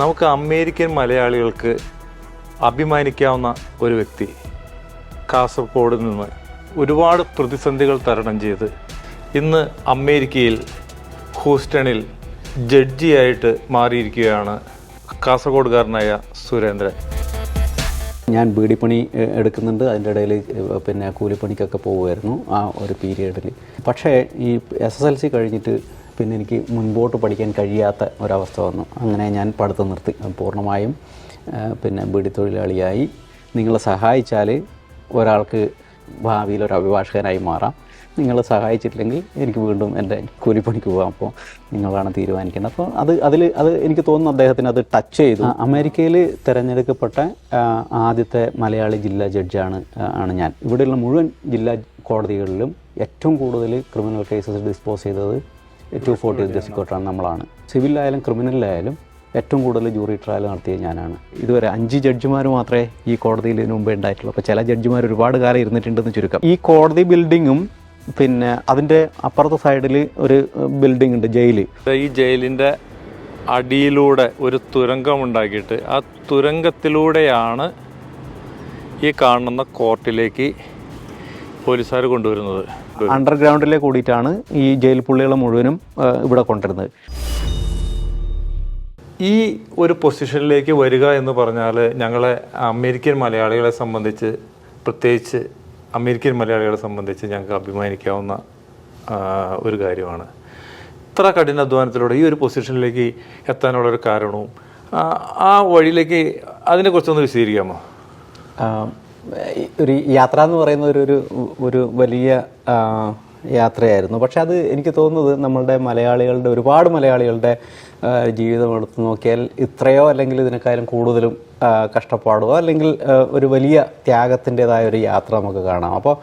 നമുക്ക് അമേരിക്കൻ മലയാളികൾക്ക് അഭിമാനിക്കാവുന്ന ഒരു വ്യക്തി കാസർഗോഡ് നിന്ന് ഒരുപാട് പ്രതിസന്ധികൾ തരണം ചെയ്ത് ഇന്ന് അമേരിക്കയിൽ ഹൂസ്റ്റണിൽ ജഡ്ജിയായിട്ട് മാറിയിരിക്കുകയാണ് കാസർഗോഡുകാരനായ സുരേന്ദ്രൻ. ഞാൻ ബീഡിപ്പണി എടുക്കുന്നുണ്ട്, അതിൻ്റെ ഇടയിൽ പിന്നെ കൂലിപ്പണിക്കൊക്കെ പോകുമായിരുന്നു ആ ഒരു പീരീഡിൽ. പക്ഷേ ഈ SSLC കഴിഞ്ഞിട്ട് പിന്നെ എനിക്ക് മുൻപോട്ട് പഠിക്കാൻ കഴിയാത്ത ഒരവസ്ഥ വന്നു. അങ്ങനെ ഞാൻ പഠിത്തം നിർത്തി പൂർണ്ണമായും. പിന്നെ ബീഡി തൊഴിലാളിയായി. നിങ്ങളെ സഹായിച്ചാൽ ഒരാൾക്ക് ഭാവിയിൽ ഒരു അഭിഭാഷകനായി മാറാം, നിങ്ങൾ സഹായിച്ചിട്ടില്ലെങ്കിൽ എനിക്ക് വീണ്ടും എൻ്റെ കൂലിപ്പണിക്ക് പോകാം. അപ്പോൾ നിങ്ങളാണ് തീരുമാനിക്കേണ്ടത്. അപ്പോൾ അത് എനിക്ക് തോന്നുന്നു അദ്ദേഹത്തിന് അത് ടച്ച് ചെയ്തു. അമേരിക്കയിൽ തിരഞ്ഞെടുക്കപ്പെട്ട ആദ്യത്തെ മലയാളി ജില്ലാ ജഡ്ജാണ് ഞാൻ. ഇവിടെയുള്ള മുഴുവൻ ജില്ലാ കോടതികളിലും ഏറ്റവും കൂടുതൽ ക്രിമിനൽ കേസസ് ഡിസ്പോസ് ചെയ്തത് 240 ഡിസ്ട്രിക്ട് കോർട്ടാണ് നമ്മളാണ്. സിവിലായാലും ക്രിമിനലിലായാലും ഏറ്റവും കൂടുതൽ ജൂറി ട്രയൽ നടത്തിയത് ഞാനാണ്. ഇതുവരെ 5 ജഡ്ജിമാർ മാത്രമേ ഈ കോടതിയിൽ ഇതിനു മുമ്പേ ഉണ്ടായിട്ടുള്ളൂ. അപ്പോൾ ചില ജഡ്ജിമാർ ഒരുപാട് കാലം ഇരുന്നിട്ടുണ്ടെന്ന് ചുരുക്കം. ഈ കോടതി ബിൽഡിങ്ങും പിന്നെ അതിൻ്റെ അപ്പുറത്തെ സൈഡിൽ ഒരു ബിൽഡിംഗ് ഉണ്ട്, ജയില്. ഈ ജയിലിൻ്റെ അടിയിലൂടെ ഒരു തുരങ്കം ഉണ്ടാക്കിയിട്ട് ആ തുരങ്കത്തിലൂടെയാണ് ഈ കാണുന്ന കോർട്ടിലേക്ക് പോലീസുകാർ കൊണ്ടുവരുന്നത്. അണ്ടർഗ്രൗണ്ടിലേക്ക് കൂടിയിട്ടാണ് ഈ ജയിൽ പുള്ളികളെ മുഴുവനും ഇവിടെ കൊണ്ടുവരുന്നത്. ഈ ഒരു പൊസിഷനിലേക്ക് വരിക എന്ന് പറഞ്ഞാൽ ഞങ്ങളെ അമേരിക്കൻ മലയാളികളെ സംബന്ധിച്ച്, പ്രത്യേകിച്ച് അമേരിക്കൻ മലയാളികളെ സംബന്ധിച്ച് ഞങ്ങൾക്ക് അഭിമാനിക്കാവുന്ന ഒരു കാര്യമാണ്. ഇത്ര കഠിനാധ്വാനത്തിലൂടെ ഈ ഒരു പൊസിഷനിലേക്ക് എത്താനുള്ളൊരു കാരണവും ആ വഴിയിലേക്ക് അതിനെക്കുറിച്ചൊന്ന് വിശദീകരിക്കാമോ? ഒരു യാത്ര എന്ന് പറയുന്ന ഒരു വലിയ യാത്രയായിരുന്നു. പക്ഷെ അത് എനിക്ക് തോന്നുന്നത് നമ്മളുടെ മലയാളികളുടെ, ഒരുപാട് മലയാളികളുടെ ജീവിതം എടുത്ത് നോക്കിയാൽ ഇത്രയോ അല്ലെങ്കിൽ ഇതിനേക്കാളും കൂടുതലും കഷ്ടപ്പാടോ അല്ലെങ്കിൽ ഒരു വലിയ ത്യാഗത്തിൻ്റെതായ ഒരു യാത്ര നമുക്ക് കാണാം. അപ്പോൾ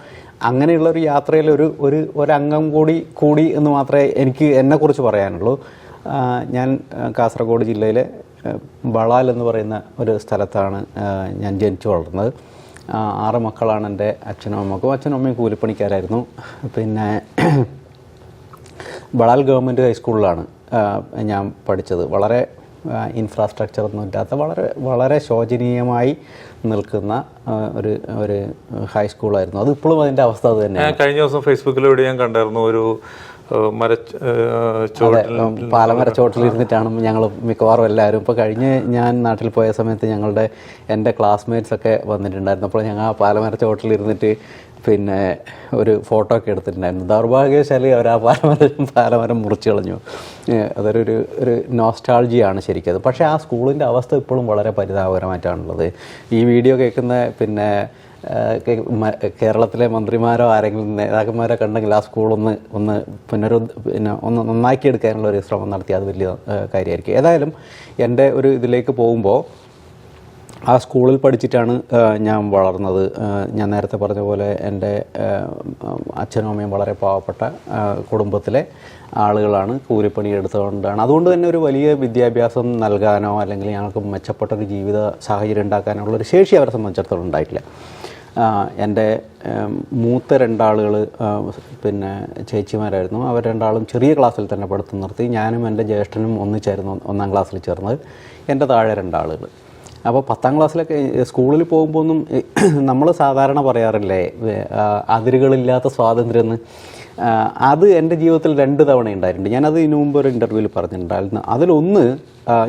അങ്ങനെയുള്ളൊരു യാത്രയിൽ ഒരംഗം കൂടി എന്ന് മാത്രമേ എനിക്ക് എന്നെക്കുറിച്ച് പറയാനുള്ളൂ. ഞാൻ കാസർഗോഡ് ജില്ലയിലെ ബളാൽ എന്ന് പറയുന്ന ഒരു സ്ഥലത്താണ് ഞാൻ ജനിച്ചു വളർന്നത്. 6 മക്കളാണ് എൻ്റെ അച്ഛനും അമ്മക്കും. അച്ഛനും അമ്മയും കൂലിപ്പണിക്കാരായിരുന്നു. പിന്നെ ബളാൽ ഗവൺമെൻറ് ഹൈസ്കൂളിലാണ് ഞാൻ പഠിച്ചത്. വളരെ ഇൻഫ്രാസ്ട്രക്ചറൊന്നും ഇല്ലാത്ത വളരെ ശോചനീയമായി നിൽക്കുന്ന ഒരു ഹൈസ്കൂളായിരുന്നു. അത് ഇപ്പോഴും അതിൻ്റെ അവസ്ഥ അത് തന്നെയാണ്. കഴിഞ്ഞ ദിവസം ഫേസ്ബുക്കിലൂടെ ഞാൻ കണ്ടായിരുന്നു, ഒരു പാലമര ചോട്ടിലിരുന്നിട്ടാണ് ഞങ്ങൾ മിക്കവാറും എല്ലാവരും. ഇപ്പോൾ ഞാൻ നാട്ടിൽ പോയ സമയത്ത് എൻ്റെ ക്ലാസ്മേറ്റ്സ് ഒക്കെ വന്നിട്ടുണ്ടായിരുന്നു. അപ്പോൾ ഞങ്ങൾ ആ പാലമര ചോട്ടിലിരുന്നിട്ട് പിന്നെ ഒരു ഫോട്ടോ ഒക്കെ എടുത്തിട്ടുണ്ടായിരുന്നു. ദൗർഭാഗ്യവശാലി അവർ ആ പാലമരം മുറിച്ച് കളഞ്ഞു. അതൊരു നോസ്റ്റാൾജിയാണ് ശരിക്കും അത്. പക്ഷേ ആ സ്കൂളിൻ്റെ അവസ്ഥ ഇപ്പോഴും വളരെ പരിതാപകരമായിട്ടാണുള്ളത്. ഈ വീഡിയോ കേൾക്കുന്ന പിന്നെ കേരളത്തിലെ മന്ത്രിമാരോ ആരെങ്കിലും നേതാക്കന്മാരോ കണ്ടെങ്കിൽ ആ സ്കൂളൊന്ന് ഒന്ന് നന്നാക്കിയെടുക്കാനുള്ള ഒരു ശ്രമം നടത്തി അത് വലിയ കാര്യമായിരിക്കും. ഏതായാലും എൻ്റെ ഒരു ഇതിലേക്ക് പോകുമ്പോൾ ആ സ്കൂളിൽ പഠിച്ചിട്ടാണ് ഞാൻ വളർന്നത്. ഞാൻ നേരത്തെ പറഞ്ഞ പോലെ എൻ്റെ അച്ഛനും അമ്മയും വളരെ പാവപ്പെട്ട കുടുംബത്തിലെ ആളുകളാണ്, കൂലിപ്പണി എടുത്തുകൊണ്ടാണ്. അതുകൊണ്ട് തന്നെ ഒരു വലിയ വിദ്യാഭ്യാസം നൽകാനോ അല്ലെങ്കിൽ ഞങ്ങൾക്ക് മെച്ചപ്പെട്ടൊരു ജീവിത സാഹചര്യം ഉണ്ടാക്കാനുള്ള ഒരു ശേഷി അവരെ സംബന്ധിച്ചിടത്തോളം ഉണ്ടായിട്ടില്ല. എൻ്റെ മൂത്ത 2 ആളുകൾ പിന്നെ ചേച്ചിമാരായിരുന്നു. അവർ 2 ആളും ചെറിയ ക്ലാസ്സിൽ തന്നെ പഠിത്തം നിർത്തി. ഞാനും എൻ്റെ ജ്യേഷ്ഠനും ഒന്നിച്ചായിരുന്നു 1-ാം ക്ലാസ്സിൽ ചേർന്നത്. എൻ്റെ താഴെ 2 ആളുകൾ. അപ്പോൾ 10ാം ക്ലാസ്സിലൊക്കെ സ്കൂളിൽ പോകുമ്പോൾ ഒന്നും നമ്മൾ സാധാരണ പറയാറില്ലേ അതിരുകളില്ലാത്ത സ്വാതന്ത്ര്യം എന്ന്. അത് എൻ്റെ ജീവിതത്തിൽ 2 തവണ ഉണ്ടായിട്ടുണ്ട്. ഞാനത് ഇതിനു മുമ്പ് ഒരു ഇൻ്റർവ്യൂവിൽ പറഞ്ഞിട്ടുണ്ടായിരുന്നു. അതിലൊന്ന്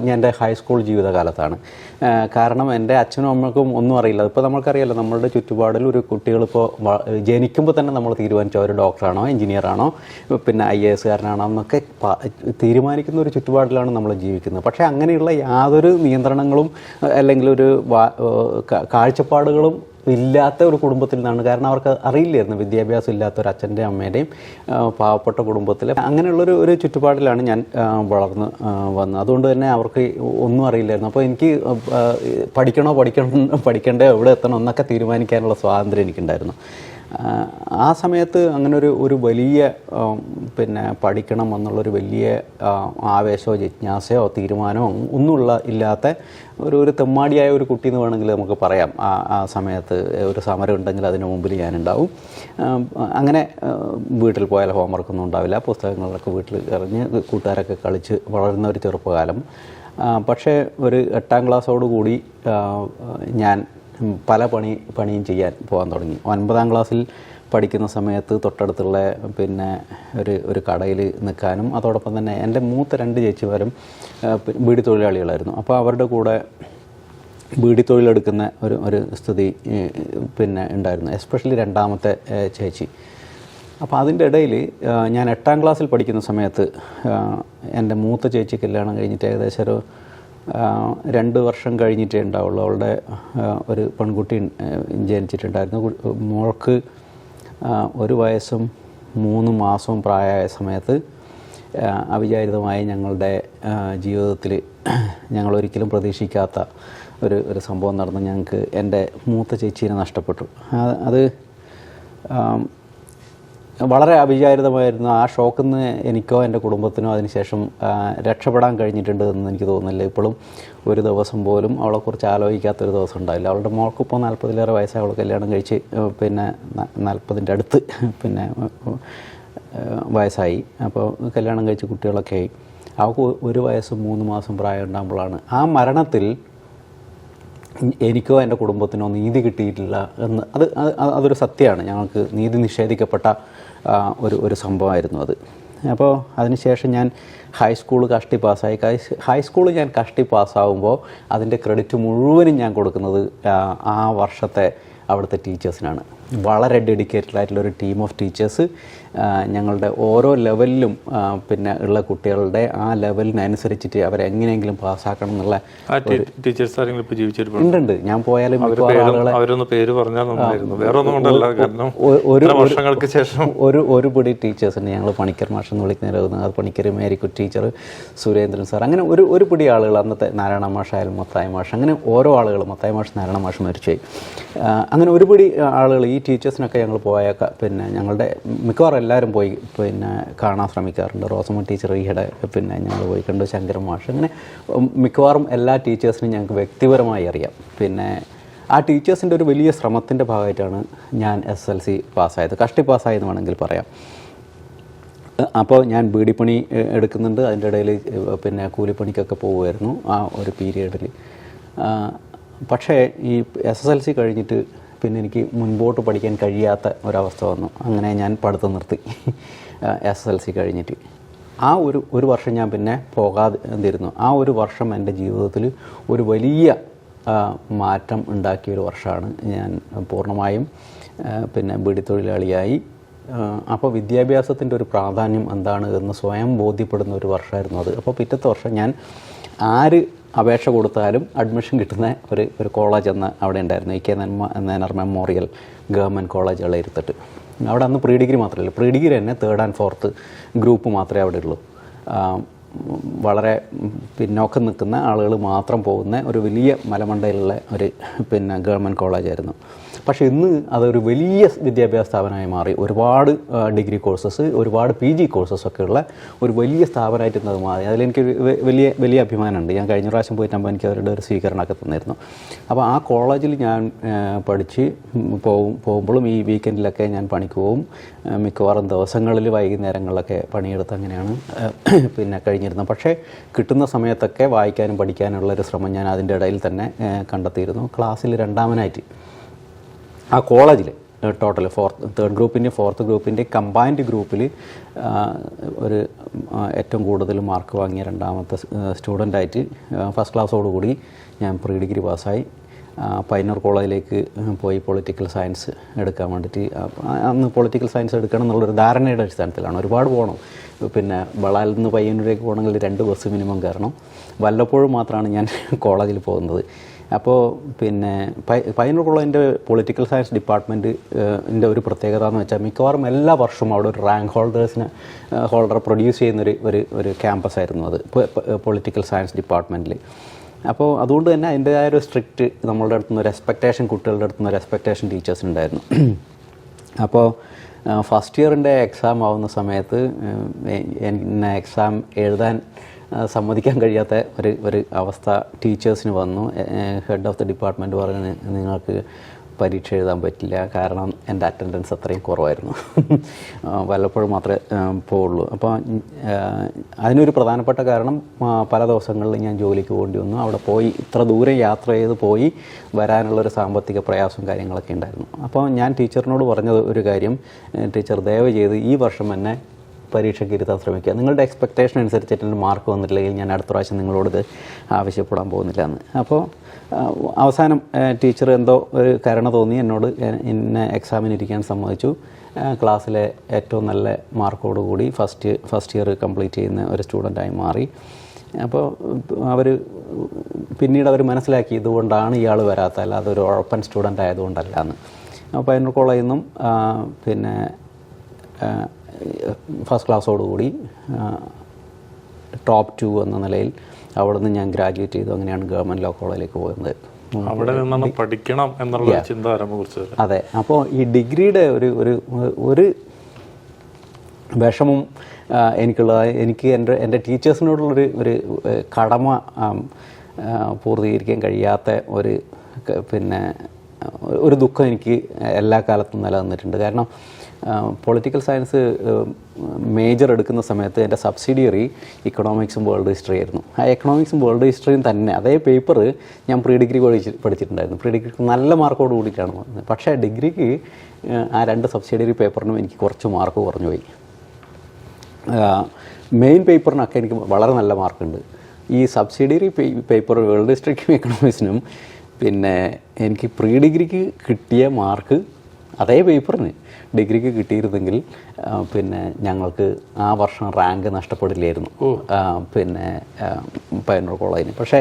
ഞാൻ എൻ്റെ ഹൈസ്കൂൾ ജീവിതകാലത്താണ്. കാരണം എൻ്റെ അച്ഛനും അമ്മക്കും ഒന്നും അറിയില്ല. ഇപ്പോൾ നമ്മൾക്കറിയാമല്ലോ, നമ്മളുടെ ചുറ്റുപാടിൽ ഒരു കുട്ടികളിപ്പോൾ ജനിക്കുമ്പോൾ തന്നെ നമ്മൾ തീരുമാനിച്ചോ ഒരു ഡോക്ടറാണോ എഞ്ചിനീയറാണോ പിന്നെ IAS കാരനാണോ എന്നൊക്കെ തീരുമാനിക്കുന്ന ഒരു ചുറ്റുപാടിലാണ് നമ്മൾ ജീവിക്കുന്നത്. പക്ഷേ അങ്ങനെയുള്ള യാതൊരു നിയന്ത്രണങ്ങളും അല്ലെങ്കിൽ ഒരു കാഴ്ചപ്പാടുകളും ഇല്ലാത്ത ഒരു കുടുംബത്തിൽ നിന്നാണ്. കാരണം അവർക്ക് അറിയില്ലായിരുന്നു, വിദ്യാഭ്യാസം ഇല്ലാത്ത ഒരു അച്ഛൻ്റെയും അമ്മേൻ്റെയും പാവപ്പെട്ട കുടുംബത്തിൽ. അങ്ങനെയുള്ളൊരു ചുറ്റുപാടിലാണ് ഞാൻ വളർന്ന് വന്നത്. അതുകൊണ്ട് തന്നെ അവർക്ക് ഒന്നും അറിയില്ലായിരുന്നു. അപ്പോൾ എനിക്ക് പഠിക്കണ്ടേ എവിടെ എത്തണം എന്നൊക്കെ തീരുമാനിക്കാനുള്ള സ്വാതന്ത്ര്യം എനിക്കുണ്ടായിരുന്നു. ആ സമയത്ത് അങ്ങനെ ഒരു വലിയ പിന്നെ പഠിക്കണം എന്നുള്ളൊരു വലിയ ആവേശമോ ജിജ്ഞാസയോ തീരുമാനമോ ഇല്ലാത്ത ഒരു തെമ്മാടിയായ ഒരു കുട്ടി എന്ന് വേണമെങ്കിൽ നമുക്ക് പറയാം. ആ സമയത്ത് ഒരു സമരം ഉണ്ടെങ്കിൽ അതിന് മുമ്പിൽ ഞാനുണ്ടാവും. അങ്ങനെ വീട്ടിൽ പോയാൽ ഹോംവർക്കൊന്നും ഉണ്ടാവില്ല, പുസ്തകങ്ങളൊക്കെ വീട്ടിൽ എറിഞ്ഞ് കൂട്ടുകാരൊക്കെ കളിച്ച് വളരുന്ന ഒരു ചെറുപ്പകാലം. പക്ഷേ ഒരു 8ാം ക്ലാസ്സോടുകൂടി ഞാൻ പല പണിയും ചെയ്യാൻ പോകാൻ തുടങ്ങി. 9ാം ക്ലാസ്സിൽ പഠിക്കുന്ന സമയത്ത് തൊട്ടടുത്തുള്ള പിന്നെ ഒരു കടയിൽ നിൽക്കാനും, അതോടൊപ്പം തന്നെ എൻ്റെ മൂത്ത 2 ചേച്ചിമാരും ബീഡി തൊഴിലാളികളായിരുന്നു. അപ്പോൾ അവരുടെ കൂടെ ബീഡി തൊഴിലെടുക്കുന്ന ഒരു സ്ഥിതി പിന്നെ ഉണ്ടായിരുന്നു, എസ്പെഷ്യലി 2ാമത്തെ ചേച്ചി. അപ്പോൾ അതിൻ്റെ ഇടയിൽ ഞാൻ 8ാം ക്ലാസ്സിൽ പഠിക്കുന്ന സമയത്ത് എൻ്റെ മൂത്ത ചേച്ചി കല്യാണം കഴിഞ്ഞിട്ട് ഏകദേശം ഒരു 2 വർഷം കഴിഞ്ഞിട്ടേ ഉണ്ടാവുള്ളൂ. അവളുടെ ഒരു പെൺകുട്ടി ജനിച്ചിട്ടുണ്ടായിരുന്നു. മോൾക്ക് 1 വയസ്സും 3 മാസവും പ്രായമായ സമയത്ത് അവിചാരിതമായി ഞങ്ങളുടെ ജീവിതത്തിൽ ഞങ്ങളൊരിക്കലും പ്രതീക്ഷിക്കാത്ത ഒരു സംഭവം നടന്നു. ഞങ്ങൾക്ക് എൻ്റെ മൂത്ത ചേച്ചീനെ നഷ്ടപ്പെട്ടു. അത് വളരെ അവിചാരിതമായിരുന്നു. ആ ഷോക്കിൽ നിന്ന് എനിക്കോ എൻ്റെ കുടുംബത്തിനോ അതിനുശേഷം രക്ഷപ്പെടാൻ കഴിഞ്ഞിട്ടുണ്ട് എന്ന് എനിക്ക് തോന്നുന്നില്ല. ഇപ്പോഴും ഒരു ദിവസം പോലും അവളെക്കുറിച്ച് ആലോചിക്കാത്തൊരു ദിവസം ഉണ്ടായില്ല. അവളുടെ മോൾക്കിപ്പോൾ 40-ലേറെ വയസ്സായി. അവൾ കല്യാണം കഴിച്ച് പിന്നെ 40-ൻ്റെ അടുത്ത് പിന്നെ വയസ്സായി. അപ്പോൾ കല്യാണം കഴിച്ച് കുട്ടികളൊക്കെ ആയി. അവൾക്ക് 1 വയസ്സും 3 മാസം പ്രായം ഉണ്ടാകുമ്പോഴാണ് ആ മരണത്തിൽ എനിക്കോ എൻ്റെ കുടുംബത്തിനോ നീതി കിട്ടിയിട്ടില്ല എന്ന്. അതൊരു സത്യമാണ്. ഞങ്ങൾക്ക് നീതി നിഷേധിക്കപ്പെട്ട ഒരു സംഭവമായിരുന്നു അത്. അപ്പോൾ അതിനുശേഷം ഞാൻ ഹൈസ്കൂൾ കഷ്ടി പാസ്സായി. ഹൈസ്കൂൾ ഞാൻ കഷ്ടി പാസ്സാവുമ്പോൾ അതിൻ്റെ ക്രെഡിറ്റ് മുഴുവനും ഞാൻ കൊടുക്കുന്നത് ആ വർഷത്തെ അവിടുത്തെ ടീച്ചേഴ്സിനാണ്. വളരെ ഡെഡിക്കേറ്റഡ് ആയിട്ടുള്ളൊരു ടീം ഓഫ് ടീച്ചേഴ്സ് ഞങ്ങളുടെ ഓരോ ലെവലിലും പിന്നെ ഉള്ള കുട്ടികളുടെ ആ ലെവലിനനുസരിച്ചിട്ട് അവരെ എങ്ങനെയെങ്കിലും പാസ്സാക്കണം എന്നുള്ള ഉണ്ട്. ഞാൻ പോയാലും ഒരു പിടി ടീച്ചേഴ്സുണ്ട്. ഞങ്ങൾ പണിക്കർ മാഷ് എന്ന് വിളിക്കുന്ന അത് പണിക്കർ, മേരിക്കുട്ടി ടീച്ചർ, സുരേന്ദ്രൻ സാർ, അങ്ങനെ ഒരു പിടി ആളുകൾ. അന്നത്തെ നാരായണ മാഷായാലും മത്തായി മാഷ്, അങ്ങനെ ഓരോ ആളുകൾ, മത്തായി മാഷ് നാരായണ മാഷ് മരിച്ചുപോയി. അങ്ങനെ ഒരു പിടി ആളുകൾ ഈ ടീച്ചേഴ്സിനൊക്കെ ഞങ്ങൾ പോയേക്കാം. പിന്നെ ഞങ്ങളുടെ മിക്കവാറും എല്ലാവരും പോയി പിന്നെ കാണാൻ ശ്രമിക്കാറുണ്ട്. റോസമ്മ ടീച്ചർ ഈയിടെ പിന്നെ ഞങ്ങൾ പോയി കണ്ടു, ശങ്കരൻ മാഷ്, അങ്ങനെ മിക്കവാറും എല്ലാ ടീച്ചേഴ്സിനും ഞങ്ങൾക്ക് വ്യക്തിപരമായി അറിയാം. പിന്നെ ആ ടീച്ചേഴ്സിൻ്റെ ഒരു വലിയ ശ്രമത്തിൻ്റെ ഭാഗമായിട്ടാണ് ഞാൻ SSLC പാസ്സായത്. കഷ്ടി പാസ്സായെന്ന് വേണമെങ്കിൽ പറയാം. അപ്പോൾ ഞാൻ ബീഡിപ്പണി എടുക്കുന്നുണ്ട്. അതിൻ്റെ ഇടയിൽ പിന്നെ കൂലിപ്പണിക്കൊക്കെ പോകുമായിരുന്നു ആ ഒരു പീരീഡിൽ. പക്ഷേ ഈ SSLC കഴിഞ്ഞിട്ട് പിന്നെ എനിക്ക് മുൻപോട്ട് പഠിക്കാൻ കഴിയാത്ത ഒരവസ്ഥ വന്നു. അങ്ങനെ ഞാൻ പഠിത്തം നിർത്തി SSLC കഴിഞ്ഞിട്ട്. ആ ഒരു വർഷം ഞാൻ പിന്നെ പോകാതിരുന്നു. ആ ഒരു വർഷം എൻ്റെ ജീവിതത്തിൽ ഒരു വലിയ മാറ്റം ഉണ്ടാക്കിയൊരു വർഷമാണ്. ഞാൻ പൂർണ്ണമായും പിന്നെ ബീഡി തൊഴിലാളിയായി. അപ്പോൾ വിദ്യാഭ്യാസത്തിൻ്റെ ഒരു പ്രാധാന്യം എന്താണ് എന്ന് സ്വയം ബോധ്യപ്പെടുന്ന ഒരു വർഷമായിരുന്നു അത്. അപ്പോൾ പിറ്റത്തെ വർഷം ഞാൻ ആര് അപേക്ഷ കൊടുത്താലും അഡ്മിഷൻ കിട്ടുന്ന ഒരു കോളേജ് അന്ന് അവിടെ ഉണ്ടായിരുന്നു. AK Nayanar memorial government college ഇളയിരുത്തിട്ട്. അവിടെ അന്ന് പ്രീ ഡിഗ്രി മാത്രമല്ല, പ്രീ ഡിഗ്രി തന്നെ 3rd and 4th ഗ്രൂപ്പ് മാത്രമേ അവിടെ ഉള്ളൂ. വളരെ പിന്നോക്കം നിൽക്കുന്ന ആളുകൾ മാത്രം പോകുന്ന ഒരു വലിയ മലമണ്ടയിലുള്ള ഒരു പിന്നെ ഗവൺമെൻറ് കോളേജായിരുന്നു. പക്ഷേ ഇന്ന് അതൊരു വലിയ വിദ്യാഭ്യാസ സ്ഥാപനമായി മാറി. ഒരുപാട് ഡിഗ്രി കോഴ്സസ്, ഒരുപാട് PG കോഴ്സസൊക്കെ ഉള്ള ഒരു വലിയ സ്ഥാപനമായിട്ട് ഇന്നത് മാറി. അതിലെനിക്കൊരു വലിയ അഭിമാനമുണ്ട്. ഞാൻ കഴിഞ്ഞ പ്രാവശ്യം പോയിട്ടാകുമ്പോൾ എനിക്ക് അവരുടെ ഒരു സ്വീകരണമൊക്കെ തന്നിരുന്നു. അപ്പോൾ ആ കോളേജിൽ ഞാൻ പഠിച്ച് പോകുമ്പോഴും ഈ വീക്കെൻഡിലൊക്കെ ഞാൻ പണിക്ക് പോവും. മിക്കവാറും ദിവസങ്ങളിൽ വൈകുന്നേരങ്ങളിലൊക്കെ പണിയെടുത്ത് അങ്ങനെയാണ് പിന്നെ കഴിഞ്ഞിരുന്നത്. പക്ഷേ കിട്ടുന്ന സമയത്തൊക്കെ വായിക്കാനും പഠിക്കാനുള്ളൊരു ശ്രമം ഞാൻ അതിൻ്റെ ഇടയിൽ തന്നെ കണ്ടെത്തിയിരുന്നു. ക്ലാസ്സിൽ 2ാമനായിട്ട് ആ കോളേജിൽ ടോട്ടൽ 3rd ഗ്രൂപ്പിൻ്റെ 4th ഗ്രൂപ്പിൻ്റെ കമ്പൈൻഡ് ഗ്രൂപ്പിൽ ഒരു ഏറ്റവും കൂടുതൽ മാർക്ക് വാങ്ങിയ 2ാമത്തെ സ്റ്റുഡൻ്റായിട്ട് ഫസ്റ്റ് ക്ലാസ്സോടുകൂടി ഞാൻ പ്രീ ഡിഗ്രി പാസ്സായി. പയ്യന്നൂർ കോളേജിലേക്ക് പോയി പൊളിറ്റിക്കൽ സയൻസ് എടുക്കാൻ വേണ്ടിയിട്ട്. അന്ന് പൊളിറ്റിക്കൽ സയൻസ് എടുക്കണം എന്നുള്ളൊരു ധാരണയുടെ അടിസ്ഥാനത്തിലാണ്. ഒരുപാട് പോകണം. പിന്നെ വളാലിൽ നിന്ന് പയ്യന്നൂരേക്ക് പോകണമെങ്കിൽ 2 ബസ് മിനിമം കയറണം. വല്ലപ്പോഴും മാത്രമാണ് ഞാൻ കോളേജിൽ പോകുന്നത്. അപ്പോൾ പിന്നെ പയ്യന്നൂർ കോളേജിൻ്റെ പൊളിറ്റിക്കൽ സയൻസ് ഡിപ്പാർട്ട്മെൻറ്റിൻ്റെ ഒരു പ്രത്യേകത എന്ന് വെച്ചാൽ മിക്കവാറും എല്ലാ വർഷവും അവിടെ ഒരു റാങ്ക് ഹോൾഡറെ പ്രൊഡ്യൂസ് ചെയ്യുന്നൊരു ഒരു ക്യാമ്പസായിരുന്നു അത്, പൊളിറ്റിക്കൽ സയൻസ് ഡിപ്പാർട്ട്മെൻറ്റിൽ. അപ്പോൾ അതുകൊണ്ട് തന്നെ അതിൻ്റെതായ ഒരു സ്ട്രിക്റ്റ് നമ്മളുടെ അടുത്തുനിന്ന് ഒരു എക്സ്പെക്റ്റേഷൻ, കുട്ടികളുടെ അടുത്തുനിന്ന് ഒരു എക്സ്പെക്റ്റേഷൻ ടീച്ചേഴ്സിനുണ്ടായിരുന്നു. അപ്പോൾ ഫസ്റ്റ് ഇയറിൻ്റെ എക്സാം ആവുന്ന സമയത്ത് എന്നെ എക്സാം എഴുതാൻ സമ്മതിക്കാൻ കഴിയാത്ത ഒരു അവസ്ഥ ടീച്ചേഴ്സിന് വന്നു. ഹെഡ് ഓഫ് ദി ഡിപ്പാർട്ട്മെൻറ്റ് പറഞ്ഞു, നിങ്ങൾക്ക് പരീക്ഷ എഴുതാൻ പറ്റില്ല, കാരണം എൻ്റെ അറ്റൻഡൻസ് അത്രയും കുറവായിരുന്നു. വല്ലപ്പോഴും മാത്രമേ പോവുള്ളൂ. അപ്പോൾ അതിനൊരു പ്രധാനപ്പെട്ട കാരണം പല ദിവസങ്ങളിൽ ഞാൻ ജോലിക്ക് പോകേണ്ടി വന്നു. അവിടെ പോയി ഇത്ര ദൂരം യാത്ര ചെയ്ത് പോയി വരാനുള്ളൊരു സാമ്പത്തിക പ്രയാസവും കാര്യങ്ങളൊക്കെ ഉണ്ടായിരുന്നു. അപ്പോൾ ഞാൻ ടീച്ചറിനോട് പറഞ്ഞത് ഒരു കാര്യം, ടീച്ചർ ദയവ് ചെയ്ത് ഈ വർഷം എന്നെ പരീക്ഷയ്ക്ക് ഇരുത്താൻ ശ്രമിക്കുക. നിങ്ങളുടെ എക്സ്പെക്റ്റേഷൻ അനുസരിച്ചിട്ട് എൻ്റെ മാർക്ക് വന്നിട്ടില്ലെങ്കിൽ ഞാൻ അടുത്ത പ്രാവശ്യം നിങ്ങളോട് ഇത് ആവശ്യപ്പെടാൻ പോകുന്നില്ല എന്ന്. അപ്പോൾ അവസാനം ടീച്ചർ എന്തോ ഒരു കരുണ തോന്നി എന്നോട് എന്നെ എക്സാമിന് ഇരിക്കാൻ സമ്മതിച്ചു. ക്ലാസ്സിലെ ഏറ്റവും നല്ല മാർക്കോടുകൂടി ഫസ്റ്റ് ഇയർ കംപ്ലീറ്റ് ചെയ്യുന്ന ഒരു സ്റ്റുഡൻ്റായി മാറി. അപ്പോൾ പിന്നീട് അവർ മനസ്സിലാക്കി ഇതുകൊണ്ടാണ് ഇയാൾ വരാത്ത, അല്ലാതെ ഒരു ഉഴപ്പൻ സ്റ്റുഡൻ്റ് ആയതുകൊണ്ടല്ല എന്ന്. അപ്പോൾ പയ്യന്നൂർ കോളേജിൽ നിന്നും പിന്നെ ഫസ്റ്റ് ക്ലാസ്സോടുകൂടി ടോപ്പ് 2 എന്ന നിലയിൽ അവിടെ നിന്ന് ഞാൻ ഗ്രാജുവേറ്റ് ചെയ്തു. അങ്ങനെയാണ് ഗവൺമെൻറ് ലോ കോളേജിലേക്ക് പോകുന്നത്. അവിടെ നിന്നാണ് പഠിക്കണം എന്നുള്ള ചിന്ത ആരംഭിച്ചത്. അതെ. അപ്പോൾ ഈ ഡിഗ്രിയുടെ ഒരു വിഷമം എനിക്കുള്ളത്, എനിക്ക് എൻ്റെ ടീച്ചേഴ്സിനോടുള്ളൊരു കടമ പൂർത്തീകരിക്കാൻ കഴിയാത്ത ഒരു ദുഃഖം എനിക്ക് എല്ലാ കാലത്തും നിലനിന്നിട്ടുണ്ട്. കാരണം പൊളിറ്റിക്കൽ സയൻസ് മേജർ എടുക്കുന്ന സമയത്ത് എൻ്റെ സബ്സിഡിയറി ഇക്കണോമിക്സും വേൾഡ് ഹിസ്റ്ററി ആയിരുന്നു. ആ എക്കണോമിക്സും വേൾഡ് ഹിസ്റ്ററിയും തന്നെ അതേ പേപ്പർ ഞാൻ പ്രീ ഡിഗ്രി പഠിച്ചിട്ടുണ്ടായിരുന്നു. പ്രീ ഡിഗ്രിക്ക് നല്ല മാർക്കോട് കൂടിയിട്ടാണ് വന്നത്. പക്ഷേ ഡിഗ്രിക്ക് ആ 2 സബ്സിഡിയറി പേപ്പറിനും എനിക്ക് കുറച്ച് മാർക്ക് കുറഞ്ഞു പോയി. മെയിൻ പേപ്പറിനൊക്കെ എനിക്ക് വളരെ നല്ല മാർക്കുണ്ട്. ഈ സബ്സിഡിയറി പേപ്പർ വേൾഡ് ഹിസ്റ്ററിക്കും എക്കണോമിക്സിനും പിന്നെ എനിക്ക് പ്രീ ഡിഗ്രിക്ക് കിട്ടിയ മാർക്ക് അതേ പേപ്പറിന് ഡിഗ്രിക്ക് കിട്ടിയിരുന്നെങ്കിൽ പിന്നെ ഞങ്ങൾക്ക് ആ വർഷം റാങ്ക് നഷ്ടപ്പെടില്ലായിരുന്നു പയ്യന്നൂർ കോളേജിന്. പക്ഷേ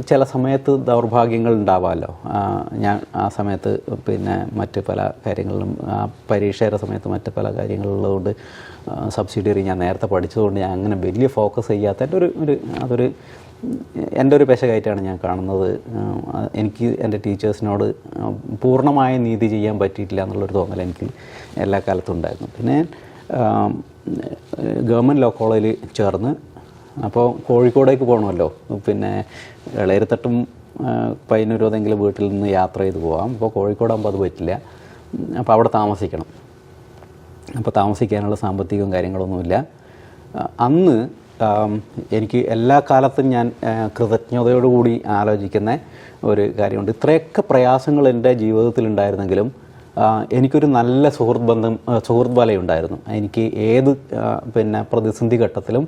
ചില സമയത്ത് ദൗർഭാഗ്യങ്ങൾ ഉണ്ടാവാമല്ലോ. ഞാൻ ആ സമയത്ത് മറ്റ് പല കാര്യങ്ങളിലും പരീക്ഷയുടെ സമയത്ത് മറ്റ് പല കാര്യങ്ങളുള്ളതുകൊണ്ട് സബ്സിഡിയറി ഞാൻ നേരത്തെ പഠിച്ചതുകൊണ്ട് ഞാൻ അങ്ങനെ വലിയ ഫോക്കസ് ചെയ്യാത്ത അതൊരു എൻ്റെ ഒരു പെശകായിട്ടാണ് ഞാൻ കാണുന്നത്. എനിക്ക് എൻ്റെ ടീച്ചേഴ്സിനോട് പൂർണ്ണമായ നീതി ചെയ്യാൻ പറ്റിയിട്ടില്ല എന്നുള്ളൊരു തോന്നൽ എനിക്ക് എല്ലാ കാലത്തും ഉണ്ടായിരുന്നു. പിന്നെ ഗവൺമെൻറ് ലോ കോളേജിൽ ചേർന്ന് അപ്പോൾ കോഴിക്കോടേക്ക് പോകണമല്ലോ. ഇളയരത്തട്ടും പയ്യന്നൂരും ഏതെങ്കിലും വീട്ടിൽ നിന്ന് യാത്ര ചെയ്ത് പോകാം. അപ്പോൾ കോഴിക്കോടാകുമ്പോൾ അത് പറ്റില്ല. അപ്പോൾ അവിടെ താമസിക്കണം. അപ്പോൾ താമസിക്കാനുള്ള സാമ്പത്തികവും കാര്യങ്ങളൊന്നുമില്ല. അന്ന് എനിക്ക് എല്ലാ കാലത്തും ഞാൻ കൃതജ്ഞതയോടുകൂടി ആലോചിക്കുന്ന ഒരു കാര്യമുണ്ട്. ഇത്രയൊക്കെ പ്രയാസങ്ങൾ എൻ്റെ ജീവിതത്തിലുണ്ടായിരുന്നെങ്കിലും എനിക്കൊരു നല്ല സുഹൃത്ത് വലയുണ്ടായിരുന്നു. എനിക്ക് ഏത് പ്രതിസന്ധി ഘട്ടത്തിലും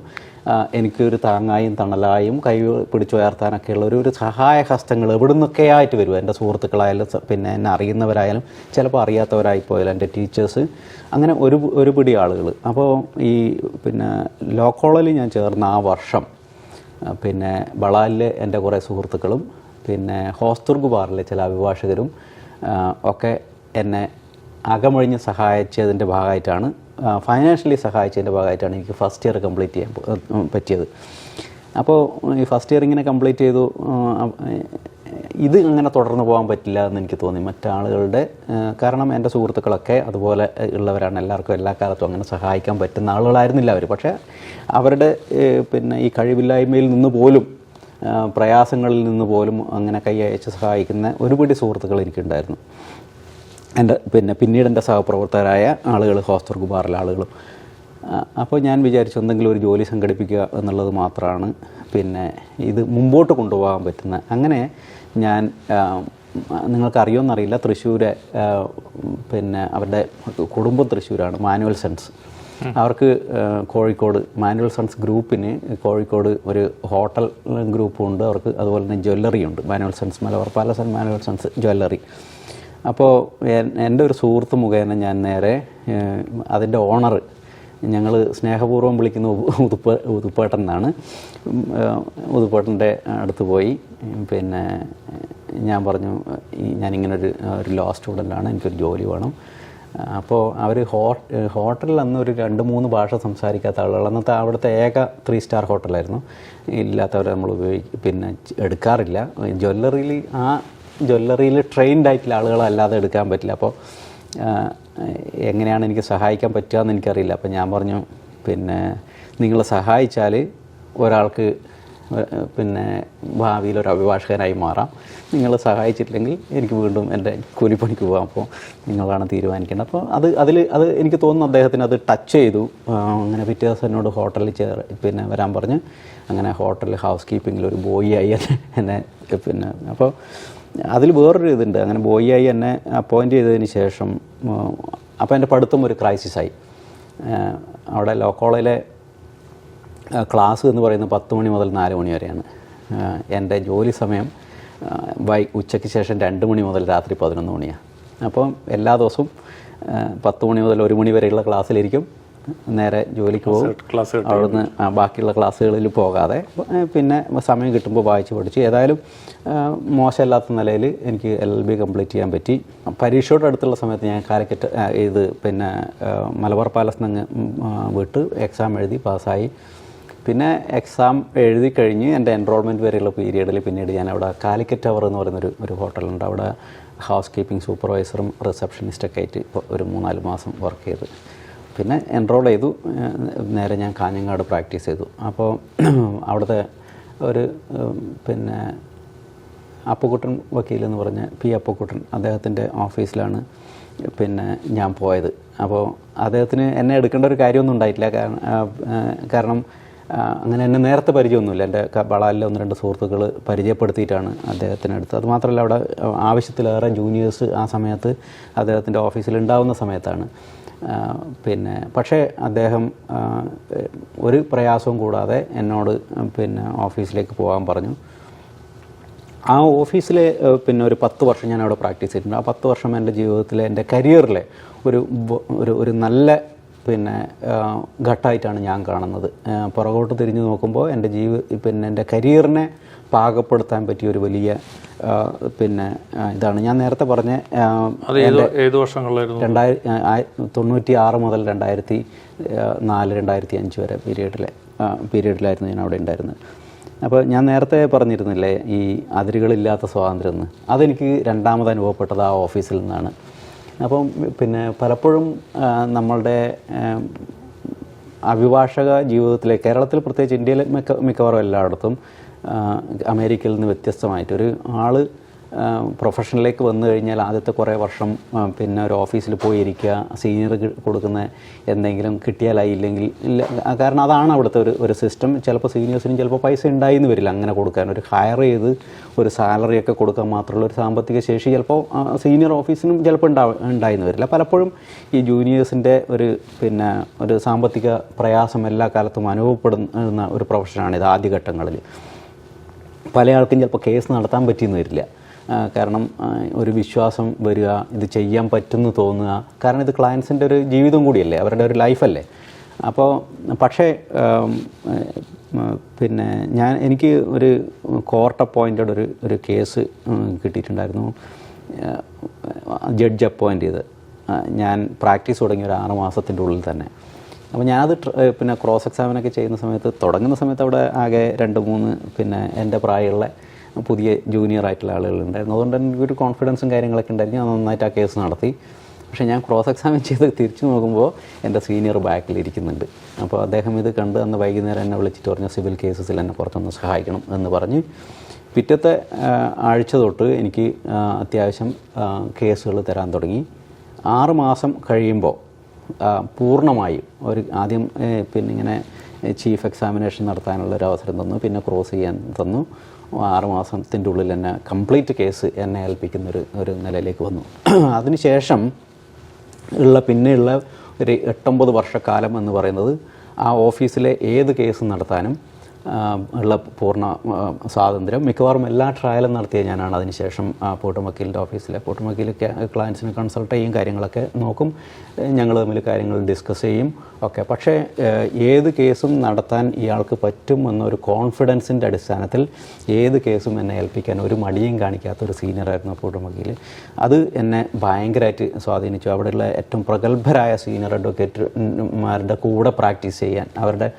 എനിക്കൊരു താങ്ങായും തണലായും കൈ പിടിച്ചുയർത്താനൊക്കെയുള്ള ഒരു സഹായഹസ്തങ്ങൾ എവിടെ നിന്നൊക്കെയായിട്ട് വരും. എൻ്റെ സുഹൃത്തുക്കളായാലും എന്നെ അറിയുന്നവരായാലും ചിലപ്പോൾ അറിയാത്തവരായിപ്പോയാലും എൻ്റെ ടീച്ചേഴ്സ്, അങ്ങനെ ഒരു പിടി ആളുകൾ. അപ്പോൾ ഈ ലോ കോളേജിൽ ഞാൻ ചേർന്ന ആ വർഷം ബളാലിലെ എൻ്റെ കുറേ സുഹൃത്തുക്കളും ഹോസ്ദുർഗ് ബാറിലെ ചില അഭിഭാഷകരും ഒക്കെ എന്നെ അകമൊഴിഞ്ഞ് സഹായിച്ചതിൻ്റെ ഭാഗമായിട്ടാണ്, ഫൈനാൻഷ്യലി സഹായിച്ചതിൻ്റെ ഭാഗമായിട്ടാണ് എനിക്ക് ഫസ്റ്റ് ഇയർ കംപ്ലീറ്റ് ചെയ്യാൻ പറ്റിയത്. അപ്പോൾ ഈ ഫസ്റ്റ് ഇയർ ഇങ്ങനെ കംപ്ലീറ്റ് ചെയ്തു. ഇത് അങ്ങനെ തുടർന്ന് പോകാൻ പറ്റില്ല എന്ന് എനിക്ക് തോന്നി. മറ്റാളുകളുടെ, കാരണം എൻ്റെ സുഹൃത്തുക്കളൊക്കെ അതുപോലെ ഉള്ളവരാണ്. എല്ലാവർക്കും എല്ലാ കാലത്തും അങ്ങനെ സഹായിക്കാൻ പറ്റുന്ന ആളുകളായിരുന്നില്ല അവർ. പക്ഷേ അവരുടെ ഈ കഴിവില്ലായ്മയിൽ നിന്ന് പോലും പ്രയാസങ്ങളിൽ നിന്ന് പോലും അങ്ങനെ കൈ അയച്ച് സഹായിക്കുന്ന ഒരുപിടി സുഹൃത്തുക്കൾ എനിക്കുണ്ടായിരുന്നു. എൻ്റെ പിന്നീട് എൻ്റെ സഹപ്രവർത്തകരായ ആളുകൾ, ഹോസ്ദുർഗ് ബാറിലെ ആളുകളും. അപ്പോൾ ഞാൻ വിചാരിച്ചു എന്തെങ്കിലും ഒരു ജോലി സംഘടിപ്പിക്കുക എന്നുള്ളത് മാത്രമാണ് ഇത് മുമ്പോട്ട് കൊണ്ടുപോകാൻ പറ്റുന്നത്. അങ്ങനെ ഞാൻ, നിങ്ങൾക്കറിയുമെന്നറിയില്ല, തൃശ്ശൂരെ അവരുടെ കുടുംബം തൃശ്ശൂരാണ്, മാനുവൽ സൺസ്. അവർക്ക് കോഴിക്കോട് മാനുവൽ സൺസ് ഗ്രൂപ്പിന് കോഴിക്കോട് ഒരു ഹോട്ടൽ ഗ്രൂപ്പുണ്ട് അവർക്ക്. അതുപോലെ തന്നെ ജ്വല്ലറി ഉണ്ട്, Manuel sons Malabar palace Manuel sons jewellery. അപ്പോൾ എൻ്റെ ഒരു സുഹൃത്ത് മുഖേന ഞാൻ നേരെ അതിൻ്റെ ഓണർ, ഞങ്ങൾ സ്നേഹപൂർവ്വം വിളിക്കുന്ന ഉതുപ്പേട്ടൻ എന്നാണ്, ഉതുപ്പേട്ടൻ്റെ അടുത്ത് പോയി ഞാൻ പറഞ്ഞു ഞാനിങ്ങനൊരു ലോ സ്റ്റുഡൻ്റാണ്, എനിക്കൊരു ജോലി വേണം. അപ്പോൾ അവർ ഹോട്ടലിൽ അന്ന് ഒരു 2-3 ഭാഷ സംസാരിക്കാത്ത ആളുകൾ, അന്നത്തെ അവിടുത്തെ ഏക 3 സ്റ്റാർ ഹോട്ടലായിരുന്നു. ഇല്ലാത്തവരെ നമ്മൾ എടുക്കാറില്ല. ജ്വല്ലറിയിൽ ട്രെയിൻഡ് ആയിട്ടുള്ള ആളുകളല്ലാതെ എടുക്കാൻ പറ്റില്ല. അപ്പോൾ എങ്ങനെയാണ് എനിക്ക് സഹായിക്കാൻ പറ്റുക എന്ന് എനിക്കറിയില്ല. അപ്പോൾ ഞാൻ പറഞ്ഞു നിങ്ങൾ സഹായിച്ചാൽ ഒരാൾക്ക് പിന്നെ ഭാവിയിൽ ഒരു അഭിഭാഷകനായി മാറാം, നിങ്ങൾ സഹായിച്ചിട്ടില്ലെങ്കിൽ എനിക്ക് വീണ്ടും എൻ്റെ കൂലിപ്പണിക്ക് പോകാം, അപ്പോൾ നിങ്ങളാണ് തീരുമാനിക്കേണ്ടത്. അപ്പോൾ അത് എനിക്ക് തോന്നുന്നു അദ്ദേഹത്തിന് അത് ടച്ച് ചെയ്തു. അങ്ങനെ പിറ്റേ ദിവസം എന്നോട് ഹോട്ടലിൽ പിന്നെ വരാൻ പറഞ്ഞ് അങ്ങനെ ഹോട്ടലിൽ ഹൗസ് കീപ്പിങ്ങിൽ ഒരു ബോയ് ആയി എന്നെ പിന്നെ അപ്പോൾ അതിൽ വേറൊരു ഇതുണ്ട്. അങ്ങനെ ബോയ് ആയി എന്നെ അപ്പോയിൻ്റ് ചെയ്തതിന് ശേഷം അപ്പോൾ എൻ്റെ പഠിത്തം ഒരു ക്രൈസിസായി. അവിടെ ലോ കോളേജിലെ ക്ലാസ് എന്ന് പറയുന്നത് 10 മണി മുതൽ 4 മണി വരെയാണ്. എൻ്റെ ജോലി സമയം ഉച്ചയ്ക്ക് ശേഷം 2 മണി മുതൽ രാത്രി 11 മണിയാണ്. അപ്പം എല്ലാ ദിവസവും 10 മണി മുതൽ 1 മണി വരെയുള്ള ക്ലാസ്സിലിരിക്കും, നേരെ ജോലിക്ക് പോകും. അവിടുന്ന് ബാക്കിയുള്ള ക്ലാസ്സുകളിൽ പോകാതെ പിന്നെ സമയം കിട്ടുമ്പോൾ വായിച്ച് പഠിച്ച് ഏതായാലും മോശമില്ലാത്ത നിലയിൽ എനിക്ക് LLB കംപ്ലീറ്റ് ചെയ്യാൻ പറ്റി. പരീക്ഷയോട് അടുത്തുള്ള സമയത്ത് ഞാൻ കാലിക്കറ്റ് ഇത് പിന്നെ മലബാർ പാലസ് നിന്ന് വിട്ട് എക്സാം എഴുതി പാസ്സായി. പിന്നെ എക്സാം എഴുതി കഴിഞ്ഞ് എൻ്റെ എൻറോൾമെൻറ്റ് വരെയുള്ള പീരീഡിൽ പിന്നീട് ഞാൻ അവിടെ കാലിക്കറ്റ് ടവർ എന്ന് പറയുന്നൊരു ഹോട്ടലുണ്ട്. അവിടെ ഹൗസ് കീപ്പിംഗ് സൂപ്പർവൈസറും റിസപ്ഷനിസ്റ്റൊക്കെ ആയിട്ട് ഒരു 3-4 മാസം വർക്ക് ചെയ്ത് പിന്നെ എൻറോൾ ചെയ്തു. നേരെ ഞാൻ കാഞ്ഞങ്ങാട് പ്രാക്ടീസ് ചെയ്തു. അപ്പോൾ അവിടുത്തെ ഒരു പിന്നെ അപ്പുക്കുട്ടൻ വക്കീൽ എന്ന് പറഞ്ഞ P. അപ്പുക്കുട്ടൻ, അദ്ദേഹത്തിൻ്റെ ഓഫീസിലാണ് പിന്നെ ഞാൻ പോയത്. അപ്പോൾ അദ്ദേഹത്തിന് എന്നെ എടുക്കേണ്ട ഒരു കാര്യമൊന്നും ഉണ്ടായിട്ടില്ല. കാരണം അങ്ങനെ എന്നെ നേരത്തെ പരിചയമൊന്നുമില്ല. എൻ്റെ ബളാലിലെ 1-2 സുഹൃത്തുക്കൾ പരിചയപ്പെടുത്തിയിട്ടാണ് അദ്ദേഹത്തിനടുത്ത്. അതുമാത്രമല്ല അവിടെ ആവശ്യത്തിലേറെ ജൂനിയേഴ്സ് ആ സമയത്ത് അദ്ദേഹത്തിൻ്റെ ഓഫീസിൽ ഉണ്ടാവുന്ന സമയത്താണ്. പിന്നെ പക്ഷേ അദ്ദേഹം ഒരു പ്രയാസവും കൂടാതെ എന്നോട് പിന്നെ ഓഫീസിലേക്ക് പോകാൻ പറഞ്ഞു. ആ ഓഫീസിലെ പിന്നെ ഒരു 10 വർഷം ഞാൻ അവിടെ പ്രാക്ടീസ് ചെയ്തിട്ടുണ്ട്. ആ 10 വർഷം എൻ്റെ ജീവിതത്തിലെ എൻ്റെ കരിയറിലെ ഒരു നല്ല പിന്നെ ഘട്ടമായിട്ടാണ് ഞാൻ കാണുന്നത്. പുറകോട്ട് തിരിഞ്ഞു നോക്കുമ്പോൾ എൻ്റെ കരിയറിനെ പാകപ്പെടുത്താൻ പറ്റിയ ഒരു വലിയ പിന്നെ ഇതാണ്. ഞാൻ നേരത്തെ പറഞ്ഞ 1996 മുതൽ 2004-2005 വരെ പീരീഡിലായിരുന്നു ഞാൻ അവിടെ ഉണ്ടായിരുന്നത്. അപ്പോൾ ഞാൻ നേരത്തെ പറഞ്ഞിരുന്നില്ലേ ഈ അതിരുകളില്ലാത്ത സ്വാതന്ത്ര്യം എന്ന്, അതെനിക്ക് രണ്ടാമത് അനുഭവപ്പെട്ടത് ആ ഓഫീസിൽ നിന്നാണ്. അപ്പം പിന്നെ പലപ്പോഴും നമ്മളുടെ അഭിഭാഷക ജീവിതത്തിലെ കേരളത്തിൽ പ്രത്യേകിച്ച് ഇന്ത്യയിലെ മിക്കവാറും എല്ലായിടത്തും അമേരിക്കയിൽ നിന്ന് വ്യത്യസ്തമായിട്ട് ഒരു ആൾ പ്രൊഫഷനിലേക്ക് വന്നു കഴിഞ്ഞാൽ ആദ്യത്തെ കുറേ വർഷം പിന്നെ ഒരു ഓഫീസിൽ പോയി ഇരിക്കുക, സീനിയർ കൊടുക്കുന്ന എന്തെങ്കിലും കിട്ടിയാലായി, ഇല്ലെങ്കിൽ ഇല്ല. കാരണം അതാണ് അവിടുത്തെ ഒരു സിസ്റ്റം. ചിലപ്പോൾ സീനിയേഴ്സിനും ചിലപ്പോൾ പൈസ ഉണ്ടായിന്ന് വരില്ല അങ്ങനെ കൊടുക്കാൻ. ഒരു ഹയർ ചെയ്ത് ഒരു സാലറിയൊക്കെ കൊടുക്കാൻ മാത്രമുള്ള ഒരു സാമ്പത്തിക ശേഷി ചിലപ്പോൾ സീനിയർ ഓഫീസിനും ചിലപ്പോൾ ഉണ്ടായിന്ന് വരില്ല. പലപ്പോഴും ഈ ജൂനിയേഴ്സിൻ്റെ ഒരു സാമ്പത്തിക പ്രയാസം എല്ലാ കാലത്തും അനുഭവപ്പെടുന്ന ഒരു പ്രൊഫഷനാണിത്. ആദ്യഘട്ടങ്ങളിൽ പല ആൾക്കും ചിലപ്പോൾ കേസ് നടത്താൻ പറ്റിയെന്ന് വരില്ല. കാരണം ഒരു വിശ്വാസം വരിക, ഇത് ചെയ്യാൻ പറ്റുമെന്ന് തോന്നുക. കാരണം ഇത് ക്ലയൻസിൻ്റെ ഒരു ജീവിതം കൂടിയല്ലേ, അവരുടെ ഒരു ലൈഫല്ലേ. അപ്പോൾ പക്ഷേ എനിക്ക് ഒരു കോർട്ട് അപ്പോയിൻറ്റഡ് ഒരു കേസ് കിട്ടിയിട്ടുണ്ടായിരുന്നു. ജഡ്ജ് അപ്പോയിൻ്റ് ചെയ്ത് ഞാൻ പ്രാക്ടീസ് തുടങ്ങി ഒരു 6 മാസത്തിൻ്റെ ഉള്ളിൽ തന്നെ. അപ്പോൾ ഞാനത് ക്രോസ് എക്സാമിനൊക്കെ ചെയ്യുന്ന സമയത്ത് തുടങ്ങുന്ന സമയത്ത് അവിടെ ആകെ 2-3 എൻ്റെ പ്രായമുള്ള പുതിയ ജൂനിയർ ആയിട്ടുള്ള ആളുകളുണ്ടായിരുന്നു. അതുകൊണ്ട് എനിക്കൊരു കോൺഫിഡൻസും കാര്യങ്ങളൊക്കെ ഉണ്ടായിരുന്നു. ഞാൻ നന്നായിട്ട് ആ കേസ് നടത്തി. പക്ഷേ ഞാൻ ക്രോസ് എക്സാമിൻ ചെയ്ത് തിരിച്ചു നോക്കുമ്പോൾ എൻ്റെ സീനിയർ ബാക്കിലിരിക്കുന്നുണ്ട്. അപ്പോൾ അദ്ദേഹം ഇത് കണ്ട് അന്ന് വൈകുന്നേരം എന്നെ വിളിച്ചിട്ട് പറഞ്ഞു സിവിൽ കേസസിൽ എന്നെ പുറത്തൊന്ന് സഹായിക്കണം എന്ന് പറഞ്ഞ് പിറ്റത്തെ ആഴ്ച തൊട്ട് എനിക്ക് അത്യാവശ്യം കേസുകൾ തരാൻ തുടങ്ങി. 6 മാസം കഴിയുമ്പോൾ പൂർണ്ണമായും ആദ്യം ഇങ്ങനെ ചീഫ് എക്സാമിനേഷൻ നടത്താനുള്ളൊരു അവസരം തന്നു, പിന്നെ ക്രോസ് ചെയ്യാൻ തന്നു. 6 മാസത്തിൻ്റെ ഉള്ളിൽ എന്നെ കംപ്ലീറ്റ് കേസ് എന്നെ ഏൽപ്പിക്കുന്ന ഒരു നിലയിലേക്ക് വന്നു. അതിനുശേഷം പിന്നെയുള്ള ഒരു 8-9 വർഷക്കാലം എന്ന് പറയുന്നത് ആ ഓഫീസിലെ ഏത് കേസ് നടത്താനും ഉള്ള പൂർണ്ണ സ്വാതന്ത്ര്യം. മിക്കവാറും എല്ലാ ട്രയലും നടത്തിയ ഞാനാണ്. അതിനുശേഷം പൂട്ടം വക്കീലിൻ്റെ ഓഫീസിലെ പൂട്ടം വക്കീൽ ക്ലയൻസിനെ കൺസൾട്ട് ചെയ്യും, കാര്യങ്ങളൊക്കെ നോക്കും, ഞങ്ങൾ തമ്മിൽ കാര്യങ്ങൾ ഡിസ്കസ് ചെയ്യും ഒക്കെ. പക്ഷേ ഏത് കേസും നടത്താൻ ഇയാൾക്ക് പറ്റും എന്നൊരു കോൺഫിഡൻസിൻ്റെ അടിസ്ഥാനത്തിൽ ഏത് കേസും എന്നെ ഏൽപ്പിക്കാൻ ഒരു മടിയും കാണിക്കാത്തൊരു സീനിയറായിരുന്നു പൂട്ടം വക്കീൽ. അത് എന്നെ ഭയങ്കരമായിട്ട് സ്വാധീനിച്ചു. അവിടെയുള്ള ഏറ്റവും പ്രഗത്ഭരായ സീനിയർ അഡ്വക്കേറ്റുമാരുടെ കൂടെ പ്രാക്ടീസ് ചെയ്യാൻ, അവരുടെ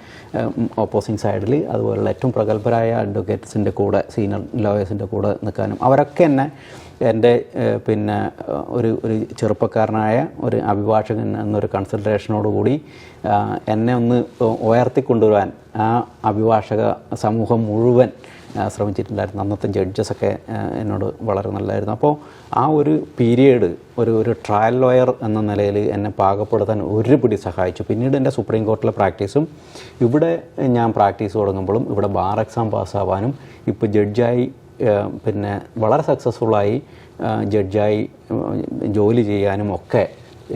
ഓപ്പോസിറ്റ് സൈഡിൽ അതുപോലുള്ള ഏറ്റവും പ്രഗത്ഭരായ അഡ്വക്കേറ്റ്സിൻ്റെ കൂടെ, സീനിയർ ലോയേഴ്സിൻ്റെ കൂടെ നിൽക്കാനും അവരൊക്കെ എന്നെ എൻ്റെ പിന്നെ ഒരു ചെറുപ്പക്കാരനായ ഒരു അഭിഭാഷകൻ എന്നൊരു കൺസിഡറേഷനോടുകൂടി എന്നെ ഒന്ന് ഉയർത്തിക്കൊണ്ടുവരാൻ ആ അഭിഭാഷക സമൂഹം മുഴുവൻ ശ്രമിച്ചിട്ടുണ്ടായിരുന്നു. അന്നത്തെ ജഡ്ജസൊക്കെ എന്നോട് വളരെ നല്ലതായിരുന്നു. അപ്പോൾ ആ ഒരു പീരിയഡ് ഒരു ട്രയൽ ലോയർ എന്ന നിലയിൽ എന്നെ പാകപ്പെടുത്താൻ ഒരുപിടി സഹായിച്ചു. പിന്നീട് എൻ്റെ സുപ്രീം കോർട്ടിലെ പ്രാക്ടീസും ഇവിടെ ഞാൻ പ്രാക്ടീസ് തുടങ്ങുമ്പോഴും ഇവിടെ ബാർ എക്സാം പാസ്സാവാനും ഇപ്പോൾ ജഡ്ജായി പിന്നെ വളരെ സക്സസ്ഫുള്ളായി ജഡ്ജായി ജോലി ചെയ്യാനും ഒക്കെ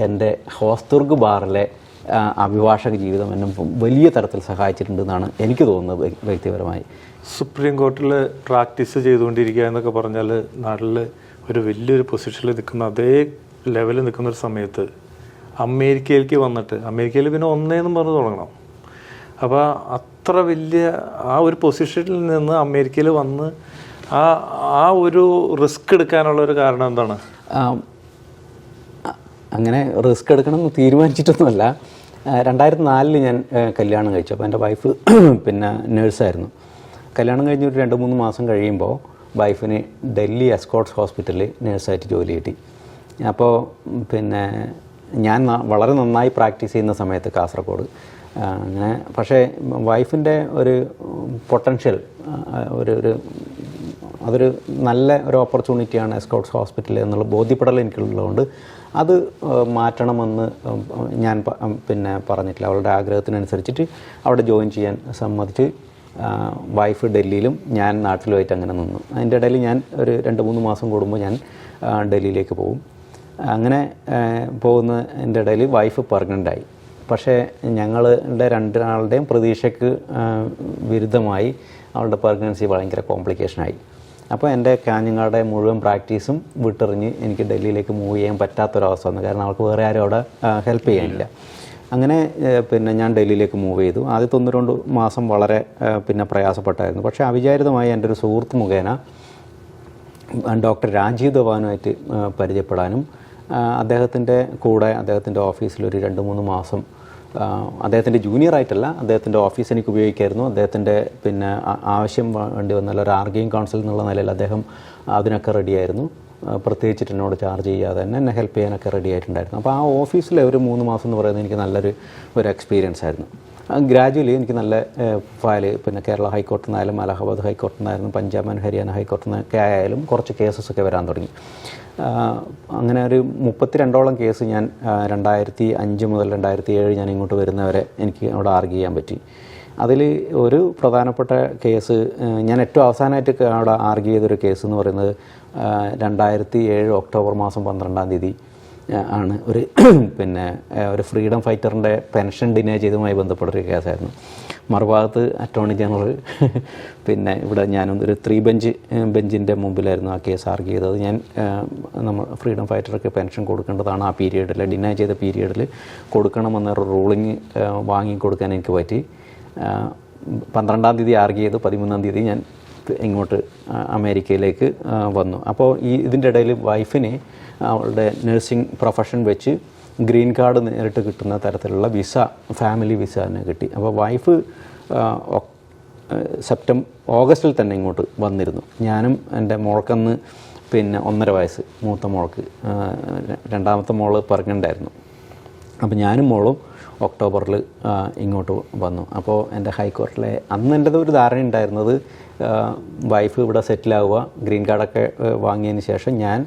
എൻ്റെ ഹോസ്ദുർഗ് ബാറിലെ അഭിഭാഷക ജീവിതം എന്നെ വലിയ തരത്തിൽ സഹായിച്ചിട്ടുണ്ടെന്നാണ് എനിക്ക് തോന്നുന്നത് വ്യക്തിപരമായി. സുപ്രീം കോർട്ടിൽ പ്രാക്ടീസ് ചെയ്തുകൊണ്ടിരിക്കുക എന്നൊക്കെ പറഞ്ഞാൽ നാട്ടിൽ ഒരു വലിയൊരു പൊസിഷനിൽ നിൽക്കുന്ന അതേ ലെവലിൽ നിൽക്കുന്ന ഒരു സമയത്ത് അമേരിക്കയിലേക്ക് വന്നിട്ട്, അമേരിക്കയിൽ പിന്നെ ഒന്നേന്നും പറഞ്ഞ് തുടങ്ങണം. അപ്പോൾ അത്ര വലിയ ആ ഒരു പൊസിഷനിൽ നിന്ന് അമേരിക്കയിൽ വന്ന് ആ ഒരു റിസ്ക് എടുക്കാനുള്ള ഒരു കാരണം എന്താണ്? അങ്ങനെ റിസ്ക് എടുക്കണമെന്ന് തീരുമാനിച്ചിട്ടൊന്നുമല്ല. 2004 ഞാൻ കല്യാണം കഴിച്ചു. അപ്പോൾ എൻ്റെ വൈഫ് പിന്നെ നേഴ്സായിരുന്നു. കല്യാണം കഴിഞ്ഞ് ഒരു 2-3 മാസം കഴിയുമ്പോൾ വൈഫിന് ഡൽഹി എസ്കോട്ട്സ് ഹോസ്പിറ്റലിൽ നേഴ്സായിട്ട് ജോലി കിട്ടി. അപ്പോൾ പിന്നെ ഞാൻ വളരെ നന്നായി പ്രാക്ടീസ് ചെയ്യുന്ന സമയത്ത് കാസർഗോഡ് അങ്ങനെ, പക്ഷേ വൈഫിൻ്റെ ഒരു പൊട്ടൻഷ്യൽ അതൊരു നല്ല ഒരു ഓപ്പർച്യൂണിറ്റിയാണ് എസ്കോട്ട്സ് ഹോസ്പിറ്റൽ എന്നുള്ള ബോധ്യപ്പെടൽ എനിക്കുള്ളതുകൊണ്ട് അത് മാറ്റണമെന്ന് ഞാൻ പിന്നെ പറഞ്ഞിട്ടില്ല. അവളുടെ ആഗ്രഹത്തിനനുസരിച്ചിട്ട് അവിടെ ജോയിൻ ചെയ്യാൻ സമ്മതിച്ച് വൈഫ് ഡൽഹിയിലും ഞാൻ നാട്ടിലുമായിട്ട് അങ്ങനെ നിന്നു. അതിൻ്റെ ഇടയിൽ ഞാൻ ഒരു 2-3 മാസം കൂടുമ്പോൾ ഞാൻ ഡൽഹിയിലേക്ക് പോകും. അങ്ങനെ പോകുന്നതിൻ്റെ ഇടയിൽ വൈഫ് പ്രഗ്നൻ്റായി. പക്ഷേ ഞങ്ങളുടെ രണ്ടാളുടെയും പ്രതീക്ഷയ്ക്ക് വിരുദ്ധമായി അവളുടെ പ്രഗ്നൻസി ഭയങ്കര കോംപ്ലിക്കേഷനായി. അപ്പോൾ എൻ്റെ കാഞ്ഞങ്ങാടെ മുഴുവൻ പ്രാക്ടീസും വിട്ടെറിഞ്ഞ് എനിക്ക് ഡൽഹിയിലേക്ക് മൂവ് ചെയ്യാൻ പറ്റാത്തൊരവസ്ഥ വന്നു. കാരണം അവൾക്ക് വേറെ ആരും അവിടെ ഹെൽപ്പ് ചെയ്യാനില്ല. അങ്ങനെ പിന്നെ ഞാൻ ഡൽഹിയിലേക്ക് മൂവ് ചെയ്തു. ആദ്യത്തെ 1-2 മാസം വളരെ പിന്നെ പ്രയാസപ്പെട്ടായിരുന്നു. പക്ഷേ അവിചാരിതമായി എൻ്റെ ഒരു സുഹൃത്ത് മുഖേന ഡോക്ടർ രാജീവ് ധവാനുമായിട്ട് പരിചയപ്പെടാനും അദ്ദേഹത്തിൻ്റെ കൂടെ അദ്ദേഹത്തിൻ്റെ ഓഫീസിൽ ഒരു 2-3 മാസം അദ്ദേഹത്തിൻ്റെ ജൂനിയറായിട്ടല്ല, അദ്ദേഹത്തിൻ്റെ ഓഫീസ് എനിക്ക് ഉപയോഗിക്കായിരുന്നു. അദ്ദേഹത്തിൻ്റെ പിന്നെ ആവശ്യം വേണ്ടി വന്നാൽ ഒരു ആർഗ്യൂയിങ് കൗൺസിൽ എന്നുള്ള നിലയിൽ അദ്ദേഹം അതിനൊക്കെ റെഡിയായിരുന്നു. പ്രത്യേകിച്ചിട്ട് എന്നോട് ചാർജ് ചെയ്യാതെ തന്നെ എന്നെ ഹെൽപ്പ് ചെയ്യാനൊക്കെ റെഡി ആയിട്ടുണ്ടായിരുന്നു. അപ്പോൾ ആ ഓഫീസിലെ ഒരു 3 മാസം എന്ന് പറയുന്നത് എനിക്ക് നല്ലൊരു എക്സ്പീരിയൻസ് ആയിരുന്നു. ഗ്രാജുവലി എനിക്ക് നല്ല ഫയൽ പിന്നെ കേരള ഹൈക്കോർട്ടിൽ നിന്നായാലും അലഹബാദ് ഹൈക്കോർട്ടിൽ നിന്നായിരുന്നു പഞ്ചാബ് ആൻഡ് ഹരിയാന ഹൈക്കോർട്ടിൽ നിന്നൊക്കെ ആയാലും കുറച്ച് കേസസൊക്കെ വരാൻ തുടങ്ങി. അങ്ങനെ ഒരു 32ഓളം കേസ് ഞാൻ 2005 മുതൽ 2007 ഞാൻ ഇങ്ങോട്ട് വരുന്നവരെ എനിക്ക് അവിടെ ആർഗ്യൂ ചെയ്യാൻ പറ്റി. അതിൽ ഒരു പ്രധാനപ്പെട്ട കേസ് ഞാൻ ഏറ്റവും അവസാനമായിട്ട് അവിടെ ആർഗ്യൂ ചെയ്തൊരു കേസ് എന്ന് പറയുന്നത് 2007 ഒക്ടോബർ മാസം 12-ാം തീയതി ആണ് പിന്നെ ഒരു ഫ്രീഡം ഫൈറ്ററിൻ്റെ പെൻഷൻ ഡിനേ ചെയ്തതുമായി ബന്ധപ്പെട്ടൊരു കേസായിരുന്നു. മറുഭാഗത്ത് അറ്റോർണി ജനറൽ പിന്നെ ഇവിടെ ഞാനൊരു 3 ബെഞ്ചിൻ്റെ മുമ്പിലായിരുന്നു ആ കേസ് ആർഗ്യൂ ചെയ്തത്. ഞാൻ നമ്മൾ ഫ്രീഡം ഫൈറ്റർക്ക് പെൻഷൻ കൊടുക്കേണ്ടതാണ്, ആ പീരീഡിൽ ഡിനേ ചെയ്ത പീരീഡിൽ കൊടുക്കണമെന്നൊരു റൂളിങ് വാങ്ങിക്കൊടുക്കാൻ എനിക്ക് പറ്റി. 12-ാം തീയതി ആർഗ്യൂ ചെയ്ത് 13-ാം തീയതി ഞാൻ ഇങ്ങോട്ട് അമേരിക്കയിലേക്ക് വന്നു. അപ്പോൾ ഇതിൻ്റെ ഇടയിൽ വൈഫിന് അവളുടെ നഴ്സിംഗ് പ്രൊഫഷൻ വെച്ച് ഗ്രീൻ കാർഡ് നേരിട്ട് കിട്ടുന്ന തരത്തിലുള്ള വിസ, ഫാമിലി വിസ തന്നെ കിട്ടി. അപ്പോൾ വൈഫ് ഓഗസ്റ്റിൽ തന്നെ ഇങ്ങോട്ട് വന്നിരുന്നു. ഞാനും എൻ്റെ മോൾക്കന്ന് പിന്നെ 1.5 വയസ്സ്, മൂത്ത മോൾക്ക്. രണ്ടാമത്തെ മോള് പറഞ്ഞിട്ടുണ്ടായിരുന്നു. അപ്പോൾ ഞാനും മോളും ഒക്ടോബറിൽ ഇങ്ങോട്ട് വന്നു. അപ്പോൾ എൻ്റെ ഹൈക്കോർട്ടിലെ അന്ന് എൻ്റെ ഒരു ധാരണ ഉണ്ടായിരുന്നത് വൈഫ് ഇവിടെ സെറ്റിലാവുക, ഗ്രീൻ കാർഡൊക്കെ വാങ്ങിയതിന് ശേഷം ഞാൻ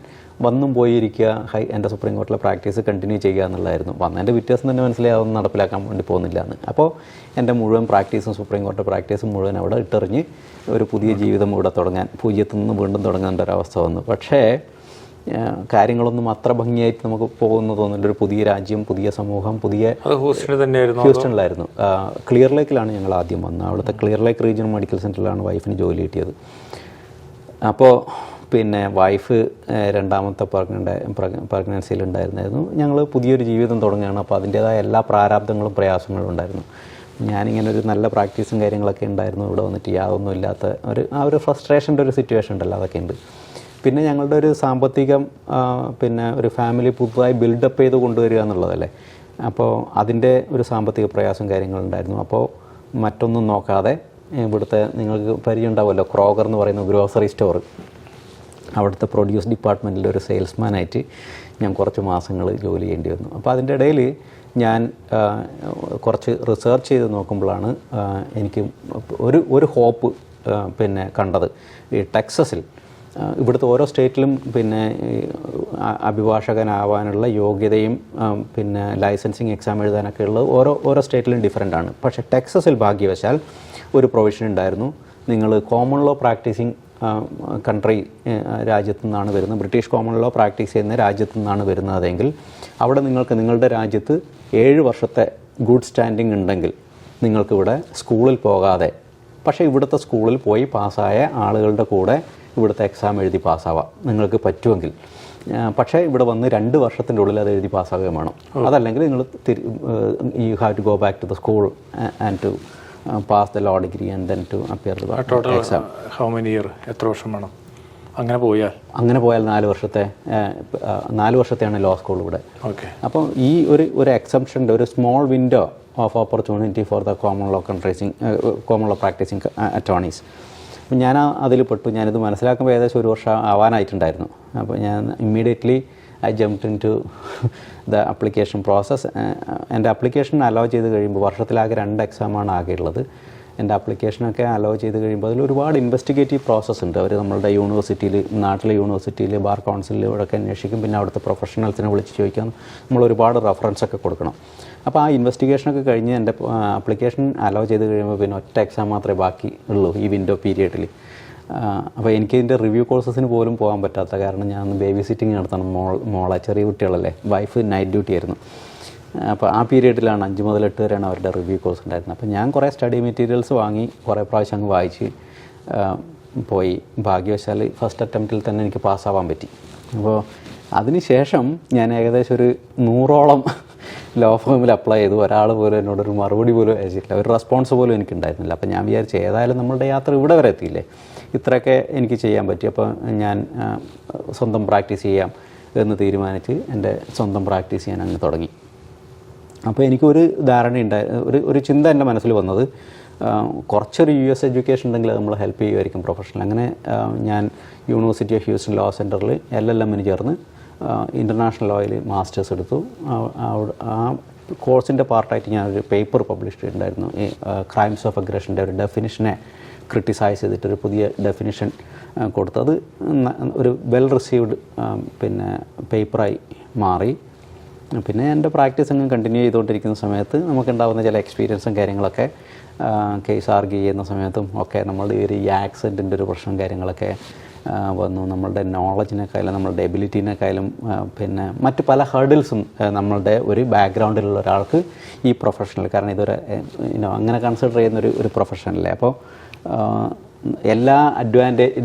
വന്നും പോയിരിക്കുക, എൻ്റെ സുപ്രീം കോർട്ടിലെ പ്രാക്ടീസ് കണ്ടിന്യൂ ചെയ്യുക എന്നുള്ളതായിരുന്നു. വന്നതിൻ്റെ വ്യത്യാസം തന്നെ മനസ്സിലായി അതൊന്നും നടപ്പിലാക്കാൻ വേണ്ടി പോകുന്നില്ല എന്ന്. അപ്പോൾ എൻ്റെ മുഴുവൻ പ്രാക്ടീസും സുപ്രീം കോർട്ട് പ്രാക്ടീസും മുഴുവൻ അവിടെ ഇട്ടെറിഞ്ഞ് ഒരു പുതിയ ജീവിതം ഇവിടെ തുടങ്ങാൻ, 0 നിന്ന് വീണ്ടും തുടങ്ങേണ്ട ഒരവസ്ഥ വന്നു. പക്ഷേ കാര്യങ്ങളൊന്നും അത്ര ഭംഗിയായിട്ട് നമുക്ക് പോകുന്നു തോന്നുന്നില്ല. ഒരു പുതിയ രാജ്യം, പുതിയ സമൂഹം, ഹ്യൂസ്റ്റണിലായിരുന്നു. ക്ലിയർ ലേക്കിലാണ് ഞങ്ങൾ ആദ്യം വന്നത്. അവിടുത്തെ ക്ലിയർ ലേക്ക് റീജിയണൽ മെഡിക്കൽ സെൻറ്ററിലാണ് വൈഫിന് ജോലി കിട്ടിയത്. അപ്പോൾ പിന്നെ വൈഫ് രണ്ടാമത്തെ പ്രഗ്നൻസിയിലുണ്ടായിരുന്നു. ഞങ്ങൾ പുതിയൊരു ജീവിതം തുടങ്ങുകയാണ്. അപ്പോൾ അതിൻ്റേതായ എല്ലാ പ്രാരാബ്ദങ്ങളും പ്രയാസങ്ങളും ഉണ്ടായിരുന്നു. ഞാനിങ്ങനെ ഒരു നല്ല പ്രാക്ടീസും കാര്യങ്ങളൊക്കെ ഉണ്ടായിരുന്നു. ഇവിടെ വന്നിട്ട് യാതൊന്നും ഇല്ലാത്ത ഒരു ഫ്രസ്ട്രേഷൻ്റെ ഒരു സിറ്റുവേഷൻ ഉണ്ടല്ലോ, അതൊക്കെ ഉണ്ട്. പിന്നെ ഞങ്ങളുടെ ഒരു സാമ്പത്തികം പിന്നെ ഒരു ഫാമിലി പുതുതായി ബിൽഡപ്പ് ചെയ്ത് കൊണ്ടുവരിക എന്നുള്ളതല്ലേ. അപ്പോൾ അതിൻ്റെ ഒരു സാമ്പത്തിക പ്രയാസം കാര്യങ്ങളുണ്ടായിരുന്നു. അപ്പോൾ മറ്റൊന്നും നോക്കാതെ ഇവിടുത്തെ നിങ്ങൾക്ക് പരിചയം ഉണ്ടാവുമല്ലോ, ക്രോഗർ എന്ന് പറയുന്ന ഗ്രോസറി സ്റ്റോർ, അവിടുത്തെ പ്രൊഡ്യൂസ് ഡിപ്പാർട്ട്മെൻറ്റിൽ ഒരു സെയിൽസ്മാനായിട്ട് ഞാൻ കുറച്ച് മാസങ്ങൾ ജോലി ചെയ്യേണ്ടി വന്നു. അപ്പോൾ അതിൻ്റെ ഇടയിൽ ഞാൻ കുറച്ച് റിസർച്ച് ചെയ്ത് നോക്കുമ്പോഴാണ് എനിക്ക് ഒരു ഹോപ്പ് പിന്നെ കണ്ടത്. ഈ ടെക്സസിൽ ഇവിടുത്തെ ഓരോ സ്റ്റേറ്റിലും പിന്നെ അഭിഭാഷകനാവാനുള്ള യോഗ്യതയും പിന്നെ ലൈസൻസിങ് എക്സാം എഴുതാനൊക്കെ ഉള്ളത് ഓരോ സ്റ്റേറ്റിലും ഡിഫറെൻ്റ് ആണ്. പക്ഷേ ടെക്സസിൽ ഭാഗ്യവശാൽ ഒരു പ്രൊവിഷൻ ഉണ്ടായിരുന്നു. നിങ്ങൾ കോമൺ ലോ പ്രാക്ടീസിങ് കൺട്രി രാജ്യത്തു നിന്നാണ് വരുന്നത്, ബ്രിട്ടീഷ് കോമൺ ലോ പ്രാക്ടീസ് ചെയ്യുന്ന രാജ്യത്തു നിന്നാണ് വരുന്നതെങ്കിൽ അവിടെ നിങ്ങൾക്ക് നിങ്ങളുടെ രാജ്യത്ത് 7 വർഷത്തെ ഗുഡ് സ്റ്റാൻഡിങ് ഉണ്ടെങ്കിൽ നിങ്ങൾക്കിവിടെ സ്കൂളിൽ പോകാതെ, പക്ഷേ ഇവിടുത്തെ സ്കൂളിൽ പോയി പാസ്സായ ആളുകളുടെ കൂടെ ഇവിടുത്തെ എക്സാം എഴുതി പാസ്സാവാം നിങ്ങൾക്ക് പറ്റുമെങ്കിൽ. പക്ഷേ ഇവിടെ വന്ന് 2 വർഷത്തിൻ്റെ ഉള്ളിൽ അത് എഴുതി പാസ്സാവുകയും വേണം. അതല്ലെങ്കിൽ നിങ്ങൾ you have to go back to the school and to pass the law degree and then to appear the exam. How many year, എത്ര വർഷം വേണം? അങ്ങനെ പോയാൽ 4 വർഷത്തെയാണ് ലോ സ്കൂൾ ഇവിടെ. ഓക്കെ. അപ്പോൾ ഈ ഒരു എക്സംഷൻ്റെ ഒരു small window of opportunity for the common law practising attorneys. അപ്പം ഞാൻ അതിൽ പെട്ടു. ഞാനിത് മനസ്സിലാക്കുമ്പോൾ ഏകദേശം 1 വർഷം ആവാനായിട്ടുണ്ടായിരുന്നു. അപ്പോൾ ഞാൻ immediately I jumped into the application process. എൻ്റെ അപ്ലിക്കേഷൻ അലോ ചെയ്ത് കഴിയുമ്പോൾ വർഷത്തിലാകെ 2 എക്സാമാണ് ആകെയുള്ളത്. എൻ്റെ അപ്ലിക്കേഷനൊക്കെ അലോ ചെയ്ത് കഴിയുമ്പോൾ അതിൽ ഒരുപാട് ഇൻവെസ്റ്റിഗേറ്റീവ് പ്രോസസ്സ് ഉണ്ട്. അവർ നമ്മളുടെ യൂണിവേഴ്സിറ്റിയിൽ, നാട്ടിലെ യൂണിവേഴ്സിറ്റിയിൽ, ബാർ കൗൺസിലിൽ ഇവിടെയൊക്കെ അന്വേഷിക്കും. പിന്നെ അവിടുത്തെ പ്രൊഫഷണൽസിനെ വിളിച്ച് ചോദിക്കാം. നമ്മൾ ഒരുപാട് റെഫറൻസൊക്കെ കൊടുക്കണം. അപ്പോൾ ആ ഇൻവെസ്റ്റിഗേഷനൊക്കെ കഴിഞ്ഞ് എൻ്റെ അപ്ലിക്കേഷൻ അലോ ചെയ്ത് കഴിയുമ്പോൾ പിന്നെ ഒറ്റ എക്സാം മാത്രമേ ബാക്കി ഉള്ളൂ ഈ വിൻഡോ പീരിയഡിൽ. അപ്പോൾ എനിക്കിതിൻ്റെ റിവ്യൂ കോഴ്സസിന് പോലും പോകാൻ പറ്റാത്ത കാരണം ഞാൻ ബേബി സിറ്റിംഗ് നടത്തണം. മോളെ ചെറിയ കുട്ടികളല്ലേ, വൈഫ് നൈറ്റ് ഡ്യൂട്ടി ആയിരുന്നു. അപ്പോൾ ആ പീരീഡിലാണ് 5 മുതൽ 8 വരെയാണ് അവരുടെ റിവ്യൂ കോഴ്സ് ഉണ്ടായിരുന്നത്. അപ്പോൾ ഞാൻ കുറേ സ്റ്റഡി മെറ്റീരിയൽസ് വാങ്ങി കുറേ പ്രാവശ്യം അങ്ങ് വായിച്ച് പോയി. ഭാഗ്യവശാൽ ഫസ്റ്റ് അറ്റംപ്റ്റിൽ തന്നെ എനിക്ക് പാസ്സാവാൻ പറ്റി. അപ്പോൾ അതിനുശേഷം ഞാൻ ഏകദേശം ഒരു 100ഓളം ലോ ഫേമിൽ അപ്ലൈ ചെയ്തു. ഒരാൾ പോലും എന്നോടൊരു മറുപടി പോലും അയച്ചിട്ടില്ല, ഒരു റെസ്പോൺസ് പോലും എനിക്കുണ്ടായിരുന്നില്ല. അപ്പോൾ ഞാൻ വിചാരിച്ചു ഏതായാലും നമ്മളുടെ യാത്ര ഇവിടെ വരെ എത്തിയില്ലേ, ഇത്രയൊക്കെ എനിക്ക് ചെയ്യാൻ പറ്റി. അപ്പോൾ ഞാൻ സ്വന്തം പ്രാക്ടീസ് ചെയ്യാം എന്ന് തീരുമാനിച്ച് എൻ്റെ സ്വന്തം പ്രാക്ടീസ് ചെയ്യാൻ അങ്ങ് തുടങ്ങി. അപ്പോൾ എനിക്കൊരു ധാരണയുണ്ടായി, ഒരു ചിന്ത എൻ്റെ മനസ്സിൽ വന്നത് കുറച്ചൊരു US എഡ്യൂക്കേഷൻ ഉണ്ടെങ്കിൽ അത് നമ്മൾ ഹെൽപ്പ് ചെയ്യുമായിരിക്കും പ്രൊഫഷണൽ. അങ്ങനെ ഞാൻ യൂണിവേഴ്സിറ്റി ഓഫ് ഹ്യൂസ്റ്റൺ ലോ സെൻറ്ററിൽ LLM-ന് ചേർന്ന് ഇൻ്റർനാഷണൽ ലോയിൽ മാസ്റ്റേഴ്സ് എടുത്തു. ആ കോഴ്സിൻ്റെ പാർട്ടായിട്ട് ഞാനൊരു പേപ്പർ പബ്ലിഷ് ചെയ്തിട്ടുണ്ടായിരുന്നു. ഈ ക്രൈംസ് ഓഫ് അഗ്രഷൻ്റെ ഒരു ഡെഫിനിഷനെ ക്രിട്ടിസൈസ് ചെയ്തിട്ടൊരു പുതിയ ഡെഫിനിഷൻ കൊടുത്തു. അത് ഒരു വെൽ റിസീവ്ഡ് പിന്നെ പേപ്പറായി മാറി. പിന്നെ എൻ്റെ പ്രാക്ടീസ് അങ്ങ് കണ്ടിന്യൂ ചെയ്തുകൊണ്ടിരിക്കുന്ന സമയത്ത് നമുക്കുണ്ടാകുന്ന ചില എക്സ്പീരിയൻസും കാര്യങ്ങളൊക്കെ കേസ് ആർഗ്യൂ ചെയ്യുന്ന സമയത്തും ഒക്കെ നമ്മളുടെ ഈ ആക്സെൻറ്റിൻ്റെ ഒരു പ്രശ്നം കാര്യങ്ങളൊക്കെ വന്നു. നമ്മളുടെ നോളജിനേക്കാളും നമ്മളുടെ എബിലിറ്റീനേക്കാളും പിന്നെ മറ്റ് പല ഹേർഡിൽസും നമ്മളുടെ ഒരു ബാക്ക്ഗ്രൗണ്ടിലുള്ള ഒരാൾക്ക് ഈ പ്രൊഫഷണൽ, കാരണം ഇതൊരു അങ്ങനെ കൺസിഡർ ചെയ്യുന്നൊരു പ്രൊഫഷനല്ലേ. അപ്പോൾ എല്ലാ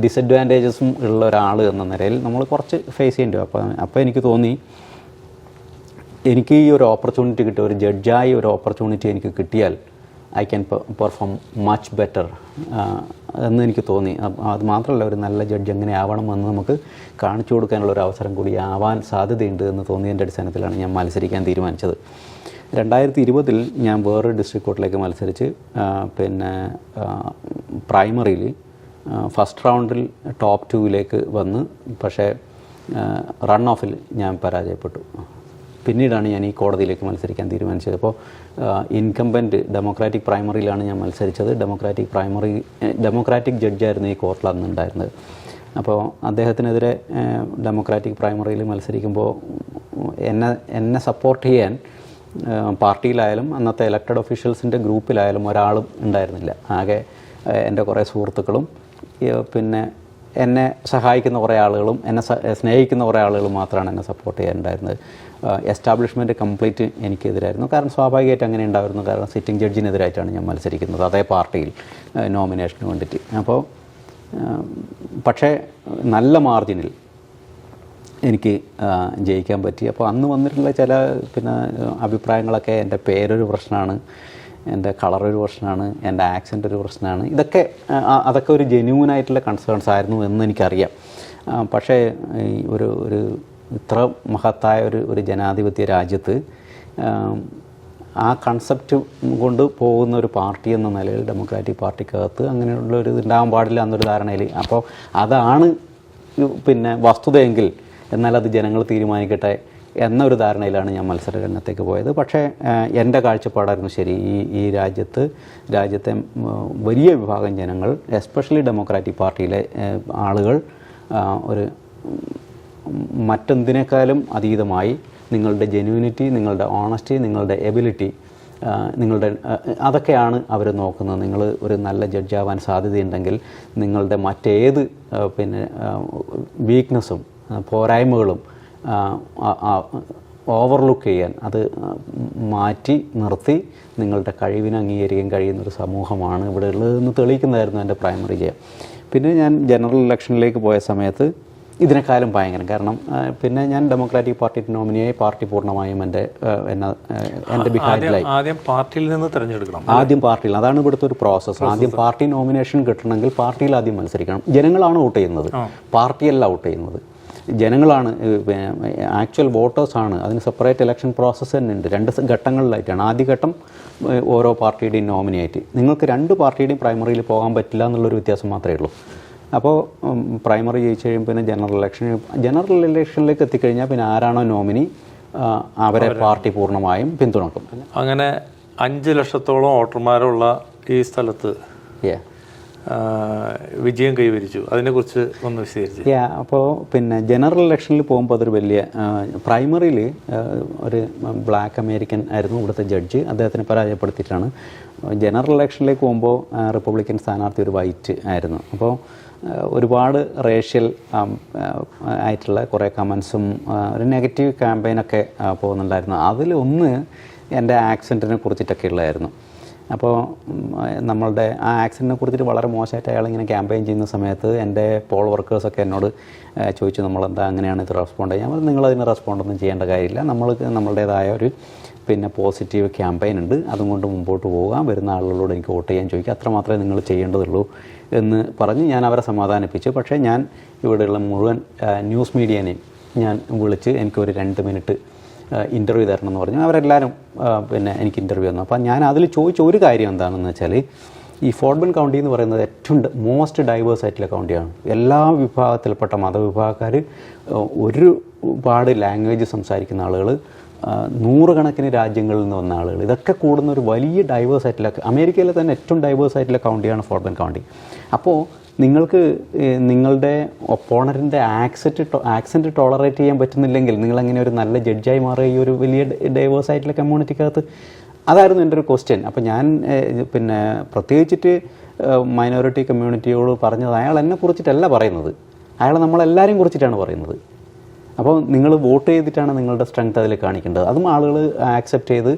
ഡിസഡ്വാൻറ്റേജസും ഉള്ള ഒരാൾ എന്ന നിലയിൽ നമ്മൾ കുറച്ച് ഫേസ് ചെയ്യേണ്ടി വരും. അപ്പോൾ എനിക്ക് തോന്നി എനിക്ക് ഈ ഒരു ഓപ്പർച്യൂണിറ്റി കിട്ടിയ, ഒരു ജഡ്ജായി ഒരു ഓപ്പർച്യൂണിറ്റി എനിക്ക് കിട്ടിയാൽ I can perform much better എന്ന് എനിക്ക് തോന്നി. അത് മാത്രമല്ല, ഒരു നല്ല ജഡ്ജ് എങ്ങനെ ആവണമെന്ന് നമുക്ക് കാണിച്ചു കൊടുക്കാനുള്ള ഒരു അവസരം കൂടി ആവാൻ സാധ്യതയുണ്ട് എന്ന് തോന്നിയതിൻ്റെ അടിസ്ഥാനത്തിലാണ് ഞാൻ മത്സരിക്കാൻ തീരുമാനിച്ചത്. 2020 ഞാൻ വേറൊരു ഡിസ്ട്രിക്ട് കോർട്ടിലേക്ക് മത്സരിച്ച് പിന്നെ പ്രൈമറിയിൽ ഫസ്റ്റ് റൗണ്ടിൽ ടോപ്പ് 2 വന്ന്, പക്ഷേ റൺ ഓഫിൽ ഞാൻ പരാജയപ്പെട്ടു. പിന്നീടാണ് ഞാൻ ഈ കോടതിയിലേക്ക് മത്സരിക്കാൻ തീരുമാനിച്ചത്. അപ്പോൾ ഇൻകംബൻറ്റ് ഡെമോക്രാറ്റിക് പ്രൈമറിയിലാണ് ഞാൻ മത്സരിച്ചത്. ഡെമോക്രാറ്റിക് ജഡ്ജായിരുന്നു ഈ കോർട്ടിൽ അന്ന് ഉണ്ടായിരുന്നത്. അപ്പോൾ അദ്ദേഹത്തിനെതിരെ ഡെമോക്രാറ്റിക് പ്രൈമറിയിൽ മത്സരിക്കുമ്പോൾ എന്നെ സപ്പോർട്ട് ചെയ്യാൻ പാർട്ടിയിലായാലും അന്നത്തെ ഇലക്റ്റഡ് ഒഫീഷ്യൽസിൻ്റെ ഗ്രൂപ്പിലായാലും ഒരാളും ഉണ്ടായിരുന്നില്ല. ആകെ എൻ്റെ കുറേ സുഹൃത്തുക്കളും പിന്നെ എന്നെ സഹായിക്കുന്ന കുറേ ആളുകളും എന്നെ സ്നേഹിക്കുന്ന കുറേ ആളുകളും മാത്രമാണ് എന്നെ സപ്പോർട്ട് ചെയ്യാനുണ്ടായിരുന്നത്. എസ്റ്റാബ്ലിഷ്മെൻറ്റ് കംപ്ലീറ്റ് എനിക്കെതിരായിരുന്നു. കാരണം സ്വാഭാവികമായിട്ട് അങ്ങനെ ഉണ്ടായിരുന്നു. കാരണം സിറ്റിംഗ് ജഡ്ജിനെതിരായിട്ടാണ് ഞാൻ മത്സരിക്കുന്നത് അതേ പാർട്ടിയിൽ നോമിനേഷന് വേണ്ടിയിട്ട്. അപ്പോൾ പക്ഷേ നല്ല മാർജിനിൽ എനിക്ക് ജയിക്കാൻ പറ്റി. അപ്പോൾ അന്ന് വന്നിട്ടുള്ള ചില പിന്നെ അഭിപ്രായങ്ങളൊക്കെ എൻ്റെ പേരൊരു പ്രശ്നമാണ്, എൻ്റെ കളറൊരു പ്രശ്നമാണ്, എൻ്റെ ആക്സെൻ്റ് ഒരു പ്രശ്നമാണ്. അതൊക്കെ ഒരു ജെന്യൂനായിട്ടുള്ള കൺസേൺസ് ആയിരുന്നു എന്ന് എനിക്കറിയാം. പക്ഷേ ഒരു ഇത്ര മഹത്തായ ഒരു ജനാധിപത്യ രാജ്യത്ത് ആ കൺസെപ്റ്റ് കൊണ്ട് പോകുന്ന ഒരു പാർട്ടി എന്ന നിലയിൽ ഡെമോക്രാറ്റിക് പാർട്ടിക്കകത്ത് അങ്ങനെയുള്ളൊരു ഇതുണ്ടാകാൻ പാടില്ല എന്നൊരു ധാരണയിൽ. അപ്പോൾ അതാണ് പിന്നെ വസ്തുതയെങ്കിൽ എന്നാൽ അത് ജനങ്ങൾ തീരുമാനിക്കട്ടെ എന്നൊരു ധാരണയിലാണ് ഞാൻ മത്സര രംഗത്തേക്ക് പോയത്. പക്ഷേ എൻ്റെ കാഴ്ചപ്പാടായിരുന്നു ശരി. ഈ രാജ്യത്തെ വലിയ വിഭാഗം ജനങ്ങൾ, എസ്പെഷ്യലി ഡെമോക്രാറ്റിക് പാർട്ടിയിലെ ആളുകൾ ഒരു മറ്റെന്തിനേക്കാളും അതീതമായി നിങ്ങളുടെ ജെന്യൂനിറ്റി, നിങ്ങളുടെ ഓണസ്റ്റി, നിങ്ങളുടെ എബിലിറ്റി, അതൊക്കെയാണ് അവർ നോക്കുന്നത്. നിങ്ങൾ ഒരു നല്ല ജഡ്ജാവാൻ സാധ്യതയുണ്ടെങ്കിൽ നിങ്ങളുടെ മറ്റേത് പിന്നെ വീക്ക്നെസ്സും പോരായ്മകളും ഓവർലുക്ക് ചെയ്യാൻ, അത് മാറ്റി നിർത്തി നിങ്ങളുടെ കഴിവിനെ അംഗീകരിക്കാൻ കഴിയുന്നൊരു സമൂഹമാണ് ഇവിടെ ഉള്ളതെന്ന് തെളിയിക്കുന്നതായിരുന്നു എൻ്റെ പ്രൈമറി ജയം. പിന്നെ ഞാൻ ജനറൽ ഇലക്ഷനിലേക്ക് പോയ സമയത്ത് ഇതിനേക്കാളും ഭയങ്കരം. കാരണം പിന്നെ ഞാൻ ഡെമോക്രാറ്റിക് പാർട്ടി നോമിനിയായി, പാർട്ടി പൂർണ്ണമായും എൻ്റെ ബിഹാരിലായി. ആദ്യം പാർട്ടിയിൽ നിന്ന് തിരഞ്ഞെടുക്കണം. ആദ്യം പാർട്ടിയിൽ, അതാണ് ഇവിടുത്തെ ഒരു പ്രോസസ്സ്. ആദ്യം പാർട്ടി നോമിനേഷൻ കിട്ടണമെങ്കിൽ പാർട്ടിയിൽ ആദ്യം മത്സരിക്കണം. ജനങ്ങളാണ് വോട്ട് ചെയ്യുന്നത്, പാർട്ടിയല്ല വോട്ട് ചെയ്യുന്നത്. ജനങ്ങളാണ്, ആക്ച്വൽ വോട്ടേഴ്സാണ്. അതിന് സെപ്പറേറ്റ് ഇലക്ഷൻ പ്രോസസ്സ് തന്നെ ഉണ്ട്. 2 ഘട്ടങ്ങളിലായിട്ടാണ്. ആദ്യഘട്ടം ഓരോ പാർട്ടിയുടെയും നോമിനിയായിട്ട്. നിങ്ങൾക്ക് 2 പാർട്ടിയുടെയും പ്രൈമറിയിൽ പോകാൻ പറ്റില്ല എന്നുള്ളൊരു വ്യത്യാസം മാത്രമേ ഉള്ളൂ. അപ്പോൾ പ്രൈമറി ജയിച്ചു കഴിയുമ്പോൾ പിന്നെ ജനറൽ ഇലക്ഷനിലേക്ക് എത്തിക്കഴിഞ്ഞാൽ പിന്നെ ആരാണോ നോമിനി അവരെ പാർട്ടി പൂർണ്ണമായും പിന്തുണക്കും. അങ്ങനെ 5 ലക്ഷത്തോളം വോട്ടർമാരുള്ള ഈ സ്ഥലത്ത് വിജയം കൈവരിച്ചു. അതിനെക്കുറിച്ച് ഒന്ന് വിശദീകരിച്ചു. അപ്പോൾ പിന്നെ ജനറൽ ഇലക്ഷനിൽ പോകുമ്പോൾ അതൊരു വലിയ, പ്രൈമറിയിൽ ഒരു ബ്ലാക്ക് അമേരിക്കൻ ആയിരുന്നു ഇവിടുത്തെ ജഡ്ജ്, അദ്ദേഹത്തിനെ പരാജയപ്പെടുത്തിയിട്ടാണ്. ജനറൽ ഇലക്ഷനിലേക്ക് പോകുമ്പോൾ റിപ്പബ്ലിക്കൻ സ്ഥാനാർത്ഥി ഒരു വൈറ്റ് ആയിരുന്നു. അപ്പോൾ ഒരുപാട് റേഷ്യൽ ആയിട്ടുള്ള കുറേ കമൻസും ഒരു നെഗറ്റീവ് ക്യാമ്പയിനൊക്കെ പോകുന്നുണ്ടായിരുന്നു. അതിലൊന്ന് എൻ്റെ ആക്സെൻറ്റിനെ കുറിച്ചിട്ടൊക്കെ ഉള്ളതായിരുന്നു. അപ്പോൾ നമ്മളുടെ ആ ആക്സിഡൻറ്റിനെ കുറിച്ചിട്ട് വളരെ മോശമായിട്ട് അയാളിങ്ങനെ ക്യാമ്പയിൻ ചെയ്യുന്ന സമയത്ത് എൻ്റെ പോൾ വർക്കേഴ്സൊക്കെ എന്നോട് ചോദിച്ചു, നമ്മളെന്താ അങ്ങനെയാണ് ഇത് റെസ്പോണ്ട് ചെയ്യുക. ഞാൻ പറഞ്ഞു, നിങ്ങളതിന് റെസ്പോണ്ടൊന്നും ചെയ്യേണ്ട കാര്യമില്ല, നമ്മളുടേതായ ഒരു പിന്നെ പോസിറ്റീവ് ക്യാമ്പയിൻ ഉണ്ട്, അതും കൊണ്ട് മുമ്പോട്ട് പോകാം, വരുന്ന ആളുകളോട് എനിക്ക് വോട്ട് ചെയ്യാൻ ചോദിക്കുക, അത്ര മാത്രമേ നിങ്ങൾ ചെയ്യേണ്ടതുള്ളൂ എന്ന് പറഞ്ഞ് ഞാൻ അവരെ സമാധാനിപ്പിച്ചു. പക്ഷേ ഞാൻ ഇവിടെയുള്ള മുഴുവൻ ന്യൂസ് മീഡിയനെയും ഞാൻ വിളിച്ച് എനിക്കൊരു 2 മിനിറ്റ് ഇൻ്റർവ്യൂ തരണം എന്ന് പറഞ്ഞു. അവരെല്ലാവരും പിന്നെ എനിക്ക് ഇൻ്റർവ്യൂ തന്നു. അപ്പോൾ ഞാൻ അതിൽ ചോദിച്ച ഒരു കാര്യം എന്താണെന്ന് വെച്ചാൽ, ഈ ഫോർട്ട് ബെൻഡ് കൗണ്ടി എന്ന് പറയുന്നത് ഏറ്റവും മോസ്റ്റ് ഡൈവേഴ്സ് ആയിട്ടുള്ള കൗണ്ടിയാണ്. എല്ലാ വിഭാഗത്തിൽപ്പെട്ട മതവിഭാഗക്കാർ, ഒരുപാട് ലാംഗ്വേജ് സംസാരിക്കുന്ന ആളുകൾ, 100 കണക്കിന് രാജ്യങ്ങളിൽ നിന്ന് വന്ന ആളുകൾ, ഇതൊക്കെ കൂടുന്ന ഒരു വലിയ ഡൈവേഴ്സ് ആയിട്ടുള്ള, അമേരിക്കയിലെ തന്നെ ഏറ്റവും ഡൈവേഴ്സ് ആയിട്ടുള്ള കൗണ്ടിയാണ് ഫോർട്ട് ബെൻഡ് കൗണ്ടി. അപ്പോൾ നിങ്ങൾക്ക് നിങ്ങളുടെ ഒപ്പോണറിൻ്റെ ആക്സെൻറ്റ് ടോളറേറ്റ് ചെയ്യാൻ പറ്റുന്നില്ലെങ്കിൽ നിങ്ങളെങ്ങനെ ഒരു നല്ല ജഡ്ജായി മാറുക ഈ ഒരു വലിയ ഡൈവേഴ്സ് ആയിട്ടുള്ള കമ്മ്യൂണിറ്റിക്കകത്ത്? അതായിരുന്നു എൻ്റെ ഒരു ക്വസ്റ്റ്യൻ. അപ്പോൾ ഞാൻ പിന്നെ പ്രത്യേകിച്ചിട്ട് മൈനോറിറ്റി കമ്മ്യൂണിറ്റിയോട് പറഞ്ഞത്, അയാൾ എന്നെ കുറിച്ചിട്ടല്ല പറയുന്നത്, അയാൾ നമ്മളെല്ലാവരെയും കുറിച്ചിട്ടാണ് പറയുന്നത്. അപ്പോൾ നിങ്ങൾ വോട്ട് ചെയ്തിട്ടാണ് നിങ്ങളുടെ സ്ട്രെങ്ത് അതിൽ കാണിക്കേണ്ടത്. അതും ആളുകൾ ആക്സെപ്റ്റ് ചെയ്ത്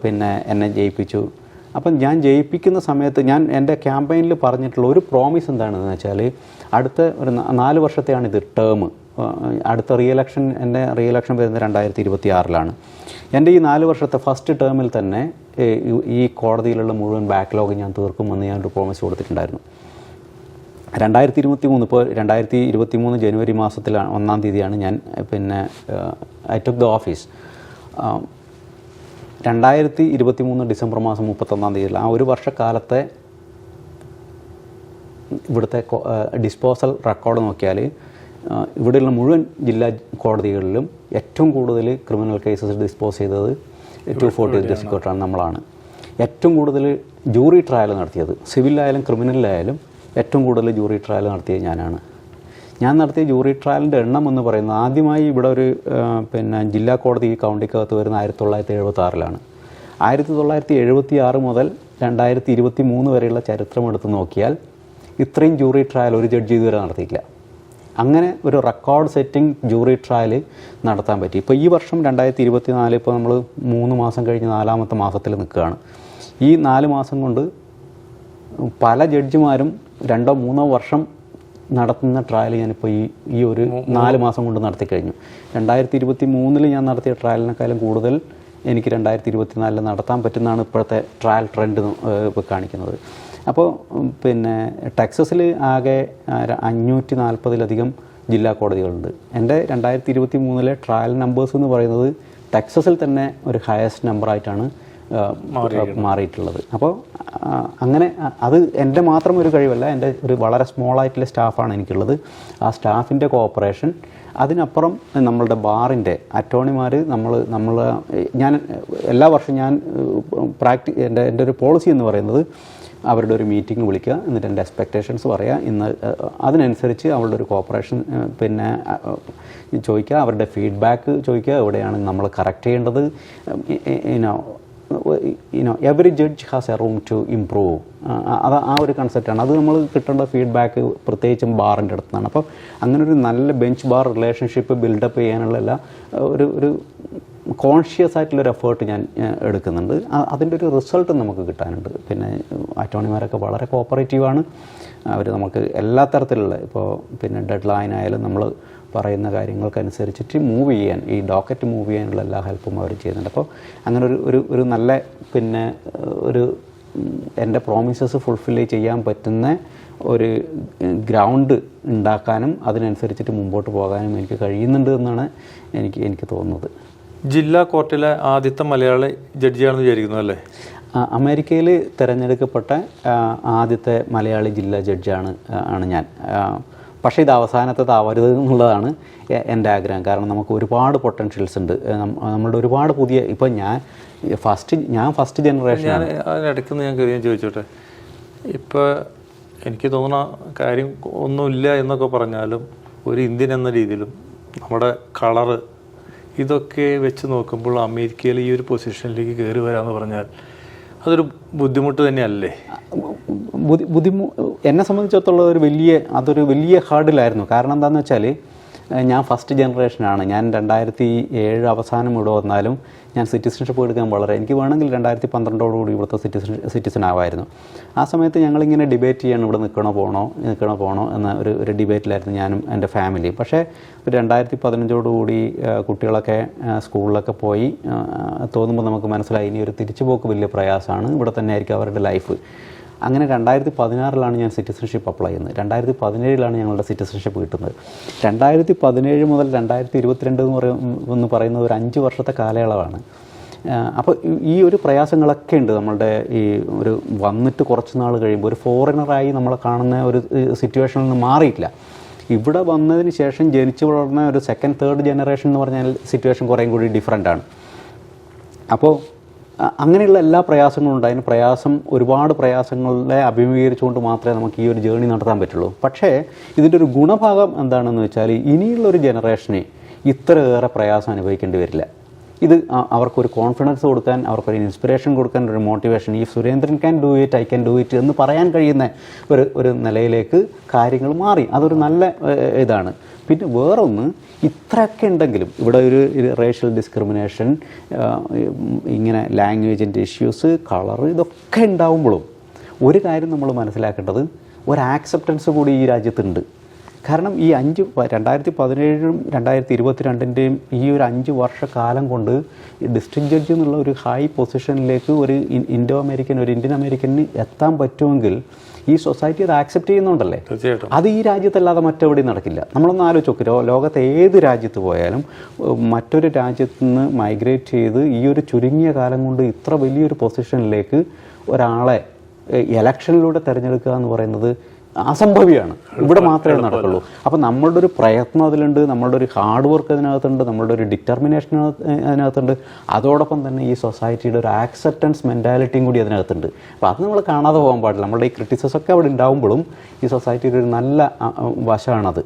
പിന്നെ എന്നെ ജയിപ്പിച്ചു. അപ്പം ഞാൻ ജയിപ്പിക്കുന്ന സമയത്ത് ഞാൻ എൻ്റെ ക്യാമ്പയിനിൽ പറഞ്ഞിട്ടുള്ള ഒരു പ്രോമിസ് എന്താണെന്ന് വെച്ചാൽ, അടുത്ത ഒരു 4 വർഷത്തെയാണിത് ടേം. അടുത്ത എൻ്റെ റീഇലക്ഷൻ വരുന്നത് 2026-ലാണ്. എൻ്റെ ഈ 4 വർഷത്തെ ഫസ്റ്റ് ടേമിൽ തന്നെ ഈ കോടതിയിലുള്ള മുഴുവൻ ബാക്ക്ലോഗ് ഞാൻ തീർക്കുമെന്ന് ഞാനൊരു പ്രോമിസ് കൊടുത്തിട്ടുണ്ടായിരുന്നു. 2023 ഇപ്പോൾ 2023 ജനുവരി മാസത്തിൽ 1-ാം തീയതിയാണ് ഞാൻ പിന്നെ I took the office. 2023 December മാസം 31-ാം തീയതിയിൽ ആ ഒരു വർഷക്കാലത്തെ ഇവിടുത്തെ ഡിസ്പോസൽ റെക്കോർഡ് നോക്കിയാൽ ഇവിടെയുള്ള മുഴുവൻ ജില്ലാ കോടതികളിലും ഏറ്റവും കൂടുതൽ ക്രിമിനൽ കേസസ് ഡിസ്പോസ് ചെയ്തത് 240 ഡിസ്ട്രിക്ട് കോർട്ടാണ്, നമ്മളാണ്. ഏറ്റവും കൂടുതൽ ജൂറി ട്രയൽ നടത്തിയത്, സിവിലായാലും ക്രിമിനലായാലും ഏറ്റവും കൂടുതൽ ജൂറി ട്രയൽ നടത്തിയത് ഞാനാണ്. ഞാൻ നടത്തിയ ജൂറി ട്രയലിൻ്റെ എണ്ണം എന്ന് പറയുന്നത്, ആദ്യമായി ഇവിടെ ഒരു പിന്നെ ജില്ലാ കോടതി കൗണ്ടിക്കകത്ത് വരുന്ന 1976-ലാണ്. 1976 മുതൽ 2023 വരെയുള്ള ചരിത്രം എടുത്ത് നോക്കിയാൽ ഇത്രയും ജൂറി ട്രയൽ ഒരു ജഡ്ജി ഇതുവരെ നടത്തിയില്ല. അങ്ങനെ ഒരു റെക്കോർഡ് സെറ്റിംഗ് ജൂറി ട്രയൽ നടത്താൻ പറ്റി. ഇപ്പോൾ ഈ വർഷം 2024, ഇപ്പോൾ നമ്മൾ 3 മാസം കഴിഞ്ഞ് 4-ാമത്തെ മാസത്തിൽ നിൽക്കുകയാണ്. ഈ 4 മാസം കൊണ്ട് പല ജഡ്ജിമാരും 2-3 വർഷം നടത്തുന്ന ട്രയൽ ഞാനിപ്പോൾ ഈ ഒരു 4 മാസം കൊണ്ട് നടത്തി കഴിഞ്ഞു. 2023 ഞാൻ നടത്തിയ ട്രയലിനേക്കാളും കൂടുതൽ എനിക്ക് 2024 നടത്താൻ പറ്റുന്നതാണ് ഇപ്പോഴത്തെ ട്രയൽ ട്രെൻഡ് ഇപ്പോൾ കാണിക്കുന്നത്. അപ്പോൾ പിന്നെ ടെക്സസിൽ ആകെ 540-ലധികം ജില്ലാ കോടതികളുണ്ട്. എൻ്റെ 2023 ട്രയൽ നമ്പേഴ്സ് എന്ന് പറയുന്നത് ടെക്സസിൽ തന്നെ ഒരു ഹയസ്റ്റ് നമ്പറായിട്ടാണ് മാറിയിട്ടുള്ളത്. അപ്പോൾ അങ്ങനെ അത് എൻ്റെ മാത്രം ഒരു കഴിവല്ല, എൻ്റെ ഒരു വളരെ സ്മോളായിട്ടുള്ള സ്റ്റാഫാണ് എനിക്കുള്ളത്. ആ സ്റ്റാഫിൻ്റെ കോപ്പറേഷൻ, അതിനപ്പുറം നമ്മളുടെ ബാറിൻ്റെ അറ്റോർണിമാർ, ഞാൻ എല്ലാ വർഷവും ഞാൻ എൻ്റെ ഒരു പോളിസി എന്ന് പറയുന്നത് അവരുടെ ഒരു മീറ്റിംഗ് വിളിക്കുക, എന്നിട്ട് എൻ്റെ എക്സ്പെക്റ്റേഷൻസ് പറയുക, ഇന്ന് അതിനനുസരിച്ച് അവരുടെ ഒരു കോപ്പറേഷൻ പിന്നെ ചോദിക്കുക, അവരുടെ ഫീഡ്ബാക്ക് ചോദിക്കുക, എവിടെയാണ് നമ്മൾ കറക്റ്റ് ചെയ്യേണ്ടത്. Every judge has a room to improve. അത് ആ ഒരു കൺസെപ്റ്റാണ്. അത് നമ്മൾ കിട്ടേണ്ട ഫീഡ്ബാക്ക് പ്രത്യേകിച്ചും ബാറിൻ്റെ അടുത്ത് നിന്നാണ്. അപ്പോൾ അങ്ങനെ ഒരു നല്ല ബെഞ്ച് ബാർ റിലേഷൻഷിപ്പ് ബിൽഡപ്പ് ചെയ്യാനുള്ള ഒരു കോൺഷ്യസ് ആയിട്ടുള്ളൊരു എഫേർട്ട് ഞാൻ എടുക്കുന്നുണ്ട്. അതിൻ്റെ ഒരു റിസൾട്ട് നമുക്ക് കിട്ടാനുണ്ട്. പിന്നെ അറ്റോർണിമാരൊക്കെ വളരെ കോപ്പറേറ്റീവാണ്. അവർ നമുക്ക് എല്ലാ തരത്തിലുള്ള ഇപ്പോൾ പിന്നെ ഡെഡ് ലൈൻ ആയാലും നമ്മൾ പറയുന്ന കാര്യങ്ങൾക്കനുസരിച്ചിട്ട് മൂവ് ചെയ്യാൻ, ഈ ഡോക്കറ്റ് മൂവ് ചെയ്യാനുള്ള എല്ലാ ഹെൽപ്പും അവർ ചെയ്യുന്നുണ്ട്. അപ്പോൾ അങ്ങനെ ഒരു നല്ല പിന്നെ ഒരു എൻ്റെ പ്രോമിസസ് ഫുൾഫിൽ ചെയ്യാൻ പറ്റുന്ന ഒരു ഗ്രൗണ്ട് ഉണ്ടാക്കാനും അതിനനുസരിച്ചിട്ട് മുമ്പോട്ട് പോകാനും എനിക്ക് കഴിയുന്നുണ്ട് എന്നാണ് എനിക്ക് തോന്നുന്നത്. ജില്ലാ കോർട്ടിലെ ആദ്യത്തെ മലയാളി ജഡ്ജിയാണെന്ന് വിചാരിക്കുന്നു അല്ലേ? അമേരിക്കയിൽ തിരഞ്ഞെടുക്കപ്പെട്ട ആദ്യത്തെ മലയാളി ജില്ലാ ജഡ്ജാണ് ഞാൻ. പക്ഷേ ഇത് അവസാനത്തേതാവരുത് എന്നുള്ളതാണ് എൻ്റെ ആഗ്രഹം. കാരണം നമുക്ക് ഒരുപാട് പൊട്ടൻഷ്യൽസ് ഉണ്ട്. നമ്മളുടെ ഒരുപാട് പുതിയ, ഇപ്പം ഞാൻ ഫസ്റ്റ് ജനറേഷൻ. അതിനിടയ്ക്ക് ഞാൻ കാര്യം ചോദിച്ചോട്ടെ, ഇപ്പോൾ എനിക്ക് തോന്നുന്ന കാര്യം ഒന്നുമില്ല എന്നൊക്കെ പറഞ്ഞാലും ഒരു ഇന്ത്യൻ എന്ന രീതിയിലും നമ്മുടെ കളറ് ഇതൊക്കെ വെച്ച് നോക്കുമ്പോൾ അമേരിക്കയിൽ ഈ ഒരു പൊസിഷനിലേക്ക് കയറി വരാമെന്ന് പറഞ്ഞാൽ അതൊരു ബുദ്ധിമുട്ട് തന്നെയല്ലേ? എന്നെ സംബന്ധിച്ചിടത്തോളം അതൊരു വലിയ ഹാർഡിലായിരുന്നു. കാരണം എന്താണെന്ന് വെച്ചാൽ ഞാൻ ഫസ്റ്റ് ജനറേഷനാണ്. ഞാൻ 2007 അവസാനം ഇവിടെ വന്നാലും ഞാൻ സിറ്റിസൺഷിപ്പ് എടുക്കാൻ എനിക്ക് വേണമെങ്കിൽ 2012 ഇവിടുത്തെ സിറ്റിസൺ ആവായിരുന്നു. ആ സമയത്ത് ഞങ്ങളിങ്ങനെ ഡിബേറ്റ് ചെയ്യണം, ഇവിടെ നിൽക്കണോ പോകണോ എന്ന ഒരു ഡിബേറ്റിലായിരുന്നു ഞാനും എൻ്റെ ഫാമിലിയും. പക്ഷേ 2015 കുട്ടികളൊക്കെ സ്കൂളിലൊക്കെ പോയി തോന്നുമ്പോൾ നമുക്ക് മനസ്സിലായി ഇനി ഒരു തിരിച്ചുപോക്ക് വലിയ പ്രയാസമാണ്, ഇവിടെ തന്നെ ആയിരിക്കും അവരുടെ ലൈഫ്. അങ്ങനെ 2016 ഞാൻ സിറ്റിസൺഷിപ്പ് അപ്ലൈ ചെയ്യുന്നത്. 2017 ഞങ്ങളുടെ സിറ്റിസൺഷിപ്പ് കിട്ടുന്നത്. 2017 മുതൽ 2022 എന്ന് പറയുന്നത് ഒരു 5 വർഷത്തെ കാലയളവാണ്. അപ്പോൾ ഈ ഒരു പ്രയാസങ്ങളൊക്കെ ഉണ്ട്. നമ്മളുടെ ഈ ഒരു വന്നിട്ട് കുറച്ച് നാൾ കഴിയുമ്പോൾ ഒരു ഫോറിനറായി നമ്മളെ കാണുന്ന ഒരു സിറ്റുവേഷനിൽ നിന്ന് മാറിയിട്ടില്ല. ഇവിടെ വന്നതിന് ശേഷം ജനിച്ചു വളർന്ന ഒരു സെക്കൻഡ് തേർഡ് ജനറേഷൻ എന്ന് പറഞ്ഞാൽ സിറ്റുവേഷൻ കുറേയും കൂടി ഡിഫറെൻ്റാണ്. അപ്പോൾ അങ്ങനെയുള്ള എല്ലാ പ്രയാസങ്ങളും ഉണ്ട്. ഒരുപാട് പ്രയാസങ്ങളെ അഭിമുഖീകരിച്ചുകൊണ്ട് മാത്രമേ നമുക്ക് ഈ ഒരു ജേണി നടത്താൻ പറ്റുള്ളൂ. പക്ഷേ ഇതിൻ്റെ ഒരു ഗുണഭാഗം എന്താണെന്ന് വെച്ചാൽ ഇനിയുള്ളൊരു ജനറേഷന് ഇത്രയേറെ പ്രയാസം അനുഭവിക്കേണ്ടി വരില്ല. ഇത് അവർക്കൊരു കോൺഫിഡൻസ് കൊടുക്കാൻ, അവർക്കൊരു ഇൻസ്പിറേഷൻ കൊടുക്കാൻ, ഒരു മോട്ടിവേഷൻ, ഈ Surendran can do it, I can do it എന്ന് പറയാൻ കഴിയുന്ന ഒരു നിലയിലേക്ക് കാര്യങ്ങൾ മാറി. അതൊരു നല്ല ഇതാണ്. പിന്നെ വേറൊന്ന്, ഇത്രയൊക്കെ ഉണ്ടെങ്കിലും ഇവിടെ ഒരു റേഷ്യൽ ഡിസ്ക്രിമിനേഷൻ, ഇങ്ങനെ ലാംഗ്വേജിൻ്റെ ഇഷ്യൂസ്, കളറ്, ഇതൊക്കെ ഉണ്ടാവുമ്പോഴും ഒരു കാര്യം നമ്മൾ മനസ്സിലാക്കേണ്ടത്, ഒരു ആക്സെപ്റ്റൻസ് കൂടി ഈ രാജ്യത്തുണ്ട്. കാരണം ഈ 2017 2022 ഈ ഒരു 5 വർഷക്കാലം കൊണ്ട് ഡിസ്ട്രിക്ട് ജഡ്ജി എന്നുള്ള ഒരു ഹൈ പൊസിഷനിലേക്ക് ഒരു ഇന്ത്യൻ അമേരിക്കന് എത്താൻ പറ്റുമെങ്കിൽ ഈ സൊസൈറ്റി അത് ആക്സെപ്റ്റ് ചെയ്യുന്നുണ്ടല്ലേ. അത് ഈ രാജ്യത്തല്ലാതെ മറ്റെവിടെയും നടക്കില്ല. നമ്മളൊന്ന് ആലോചിച്ച് നോക്കി, ലോകത്തെ ഏത് രാജ്യത്ത് പോയാലും മറ്റൊരു രാജ്യത്ത് നിന്ന് മൈഗ്രേറ്റ് ചെയ്ത് ഈ ഒരു ചുരുങ്ങിയ കാലം കൊണ്ട് ഇത്ര വലിയൊരു പൊസിഷനിലേക്ക് ഒരാളെ ഇലക്ഷനിലൂടെ തിരഞ്ഞെടുക്കുക എന്ന് പറയുന്നത് അസംഭവ്യമാണ്. ഇവിടെ മാത്രമേ നടക്കുള്ളൂ. അപ്പോൾ നമ്മളുടെ ഒരു പ്രയത്നം അതിലുണ്ട്, നമ്മളുടെ ഒരു ഹാർഡ് വർക്ക് അതിനകത്തുണ്ട്, നമ്മളുടെ ഒരു ഡിറ്റർമിനേഷൻ അതിനകത്തുണ്ട്. അതോടൊപ്പം തന്നെ ഈ സൊസൈറ്റിയുടെ ഒരു ആക്സെപ്റ്റൻസ് മെൻറ്റാലിറ്റിയും കൂടി അതിനകത്തുണ്ട്. അപ്പോൾ അത് നമ്മൾ കാണാതെ പോകാൻ പാടില്ല. നമ്മളുടെ ഈ ക്രിറ്റിസിസമൊക്കെ അവിടെ ഉണ്ടാകുമ്പോഴും ഈ സൊസൈറ്റിയുടെ ഒരു നല്ല വശമാണത്.